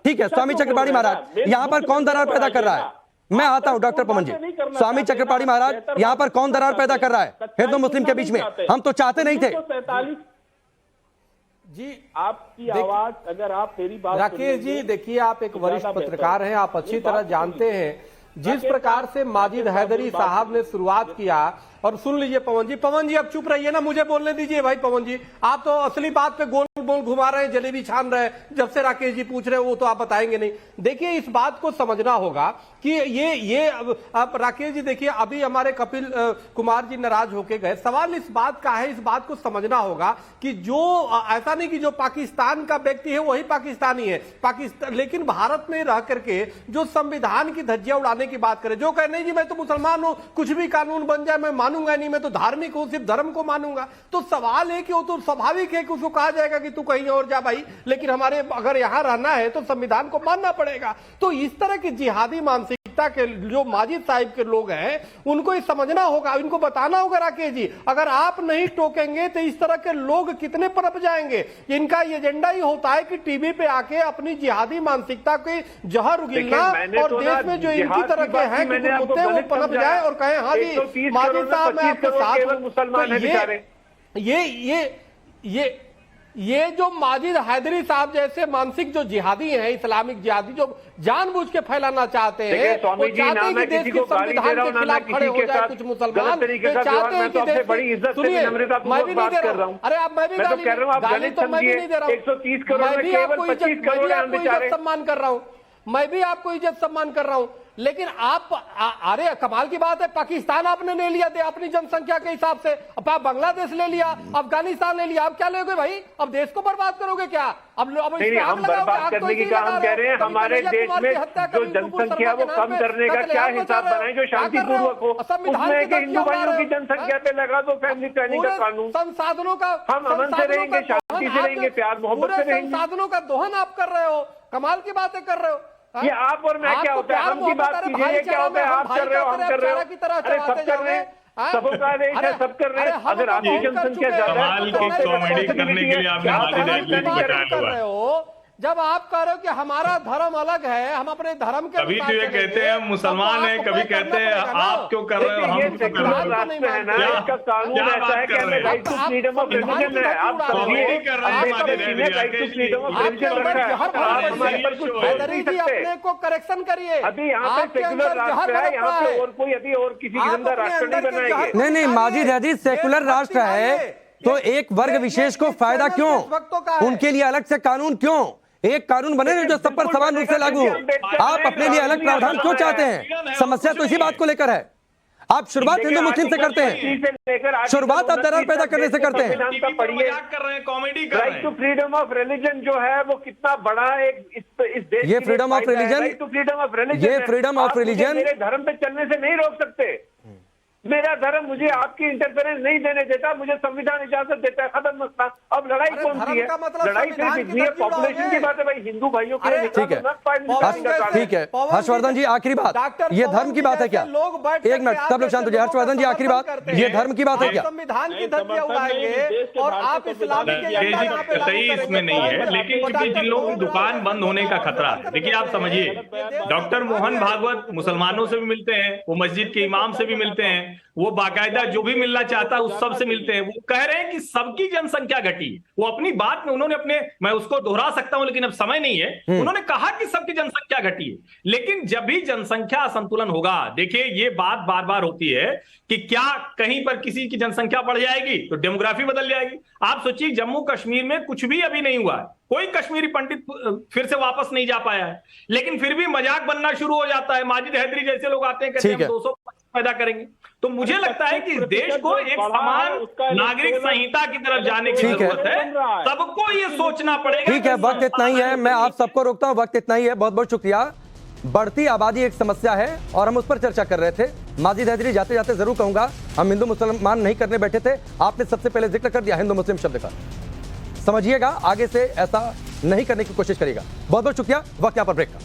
ठीक है, स्वामी चक्रपाणी महाराज यहाँ पर कौन दरार पैदा कर रहा है? मैं आता हूं डॉक्टर पवन जी। स्वामी चक्रपाणी महाराज यहाँ पर कौन दरार पैदा कर रहा है हिंदू मुस्लिम के बीच में? हम तो चाहते नहीं थे जी। आपकी आवाज, अगर आप मेरी बात राकेश जी, देखिए आप एक वरिष्ठ पत्रकार हैं, आप अच्छी तरह जानते हैं जिस प्रकार से माजिद हैदरी साहब ने शुरुआत किया और सुन लीजिए पवन जी अब चुप रहिए ना, मुझे बोलने दीजिए भाई। पवन जी आप तो असली बात पे गोल गोल घुमा रहे हैं, जलेबी छान रहे हैं। जब से राकेश जी पूछ रहे हैं वो तो आप बताएंगे नहीं। देखिए इस बात को समझना होगा कि ये अब राकेश जी देखिए अभी हमारे कपिल कुमार जी नाराज होके गए। सवाल इस बात का है, इस बात को समझना होगा कि जो ऐसा नहीं कि जो पाकिस्तान का व्यक्ति है वही पाकिस्तानी है, पाकिस्तान लेकिन भारत में रह करके जो संविधान की धज्जियां उड़ाने की बात करे, जो कहे नहीं जी मैं तो मुसलमान हूं, कुछ भी कानून बन जाए मैं मानूंगा नहीं, मैं तो धार्मिक हूं, सिर्फ धर्म को मानूंगा। तो सवाल है कि वो तो स्वाभाविक है कि उसको कहा जाएगा कि तू कहीं और जा भाई, लेकिन हमारे अगर यहां रहना है तो संविधान को मानना पड़ेगा। तो इस तरह की जिहादी मानसिकता के जो माजिद साहिब के लोग हैं उनको ये समझना होगा, इनको बताना होगा राकेश जी, अगर आप नहीं टोकेंगे तो इस तरह के लोग कितने पनप जाएंगे। इनका एजेंडा ही होता है कि टीवी पे आके अपनी जिहादी मानसिकता के जहर उगलना और देश में जो इनकी तरह के हैं कुत्ते वो पनप जाए और कहें हाँ जी माजिद साहब मैं आपके साथ। ये जो माजिद हैदरी साहब जैसे मानसिक जो जिहादी हैं, इस्लामिक जिहादी जो जानबूझ के फैलाना चाहते हैं, वो चाहते हैं कि देश के संविधान के खिलाफ खड़े हो जाए कुछ मुसलमान, चाहते हैं कि देश सुनिए मैं भी नहीं दे रहा हूँ, अरे आप मैं भी गाली तो मैं भी नहीं दे रहा हूँ, मैं भी आपको इज्जत सम्मान कर रहा हूँ, मैं भी आपको इज्जत सम्मान कर रहा हूं, लेकिन आप अरे कमाल की बात है, पाकिस्तान आपने ले लिया अपनी जनसंख्या के हिसाब से, अब आप बांग्लादेश ले लिया, अफगानिस्तान ले लिया, अब क्या लोगे भाई? अब देश को बर्बाद करोगे क्या? अब नहीं, हम बर्बाद करने की काम कह रहे हैं। हमारे देश में जो जनसंख्या वो कम करने का क्या हिसाब बनाए जो शांतिपूर्वक हो, उसमें कि हिंदू भाइयों की जनसंख्या पे लगा दो फैमिली प्लानिंग का कानून। संसाधनों का हम अमन से रहेंगे, शांति से रहेंगे, प्यार मोहब्बत से रहेंगे। संसाधनों का दोहन आप कर रहे हो, कमाल की बातें कर रहे हो। ये आप और मैं क्या होता है? हम की बात कीजिए, ये क्या होता है? आप कर रहे हो, हम कर रहे हो, अरे सब कर रहे हैं, सबका देश है, सब कर रहे हैं। अगर आपकी जनसंख्या ज्यादा है तो कॉमेडी करने के लिए आपने कर रहे हो। जब आप कह रहे हो कि हमारा धर्म अलग है, हम अपने धर्म के कभी तो ये कहते हैं मुसलमान है, कभी कहते हैं आप क्यों कर रहे हो, हम क्यों कर रहे राष्ट्र है ना, इसका कानून ऐसा है कि हमें right to freedom of religion है। आप समझिए, right to freedom of religion रखा है, आप हमारे पर कुछ बोल नहीं सकते। अपने को करेक्शन करिए। अभी यहाँ पे सेक्युलर राष्ट्र है, यहाँ पे और कोई अभी और किसी किस्म का राष्ट्र नहीं बनाएंगे। नहीं माजिद हैदरी सेक्युलर राष्ट्र है तो एक वर्ग विशेष को फायदा क्यों? उनके लिए अलग से कानून क्यों? एक कानून बने जो सब पर समान रूप से लागू हो। आप अपने लिए अलग प्रावधान क्यों चाहते हैं? समस्या तो इसी बात को लेकर है। आप शुरुआत हिंदू मुस्लिम से करते हैं, शुरुआत आप दरार पैदा करने से करते हैं। Right to freedom of religion जो है वो कितना बड़ा एक इस देश, ये freedom of religion, right to freedom of religion, ये फ्रीडम ऑफ रिलीजन मेरे धर्म पे चलने से नहीं रोक सकते। मेरा धर्म मुझे आपकी इंटरफेरेंस नहीं देने देता, मुझे संविधान इजाजत देता है, खत्म मसला। अब लड़ाई कौन सी है? लड़ाई सिर्फ इतनी है, पॉपुलेशन की बात है भाई, हिंदू भाइयों के लिए। ठीक है हर्षवर्धन जी आखिरी बात, ये धर्म की बात है क्या? एक मिनट सब लोग शांत हो जाए। हर्षवर्धन जी आखिरी बात, ये धर्म की बात है क्या? संविधान की धज्जियां उड़ाएंगे और आप इस्लामी सही इसमें नहीं है, लेकिन क्योंकि जिन लोगों की दुकान बंद होने का खतरा है, देखिए आप समझिए, डॉक्टर मोहन भागवत मुसलमानों से भी मिलते हैं, वो मस्जिद के इमाम से भी मिलते हैं, वो बाकायदा जो भी मिलना चाहता है उस सब से मिलते हैं। वो कह रहे हैं कि सबकी जनसंख्या घटी। वो अपनी बात में उन्होंने अपने, मैं उसको दोहरा सकता हूं लेकिन अब समय नहीं है, उन्होंने कहा कि सबकी जनसंख्या घटी है। लेकिन जब भी जनसंख्या असंतुलन होगा, देखिए ये बात बार बार होती है कि क्या कहीं पर किसी की जनसंख्या बढ़ जाएगी तो डेमोग्राफी बदल जाएगी। आप सोचिए जम्मू कश्मीर में कुछ भी अभी नहीं हुआ है, कोई कश्मीरी पंडित फिर से वापस नहीं जा पाया है, लेकिन फिर भी मजाक बनना शुरू हो जाता है। माजिद हैदरी जैसे लोग आते हैं, कहते हैं हम 200 पैदा करेंगे। तो मुझे लगता है कि इस देश को एक समान नागरिक संहिता की तरफ जाने की जरूरत है, सबको ये सोचना पड़ेगा। ठीक है, वक्त इतना ही है, मैं आप सबको रोकता हूं, वक्त इतना ही है। बहुत बहुत शुक्रिया। बढ़ती आबादी एक समस्या है और हम उस पर चर्चा कर रहे थे। माजिद हैदरी, जाते जाते जरूर कहूंगा, हम हिंदू मुसलमान नहीं करने बैठे थे, आपने सबसे पहले जिक्र कर दिया हिंदू मुस्लिम शब्द का। समझिएगा, आगे से ऐसा नहीं करने की कोशिश करिएगा। बहुत बहुत शुक्रिया। वक्त यहां पर ब्रेक का।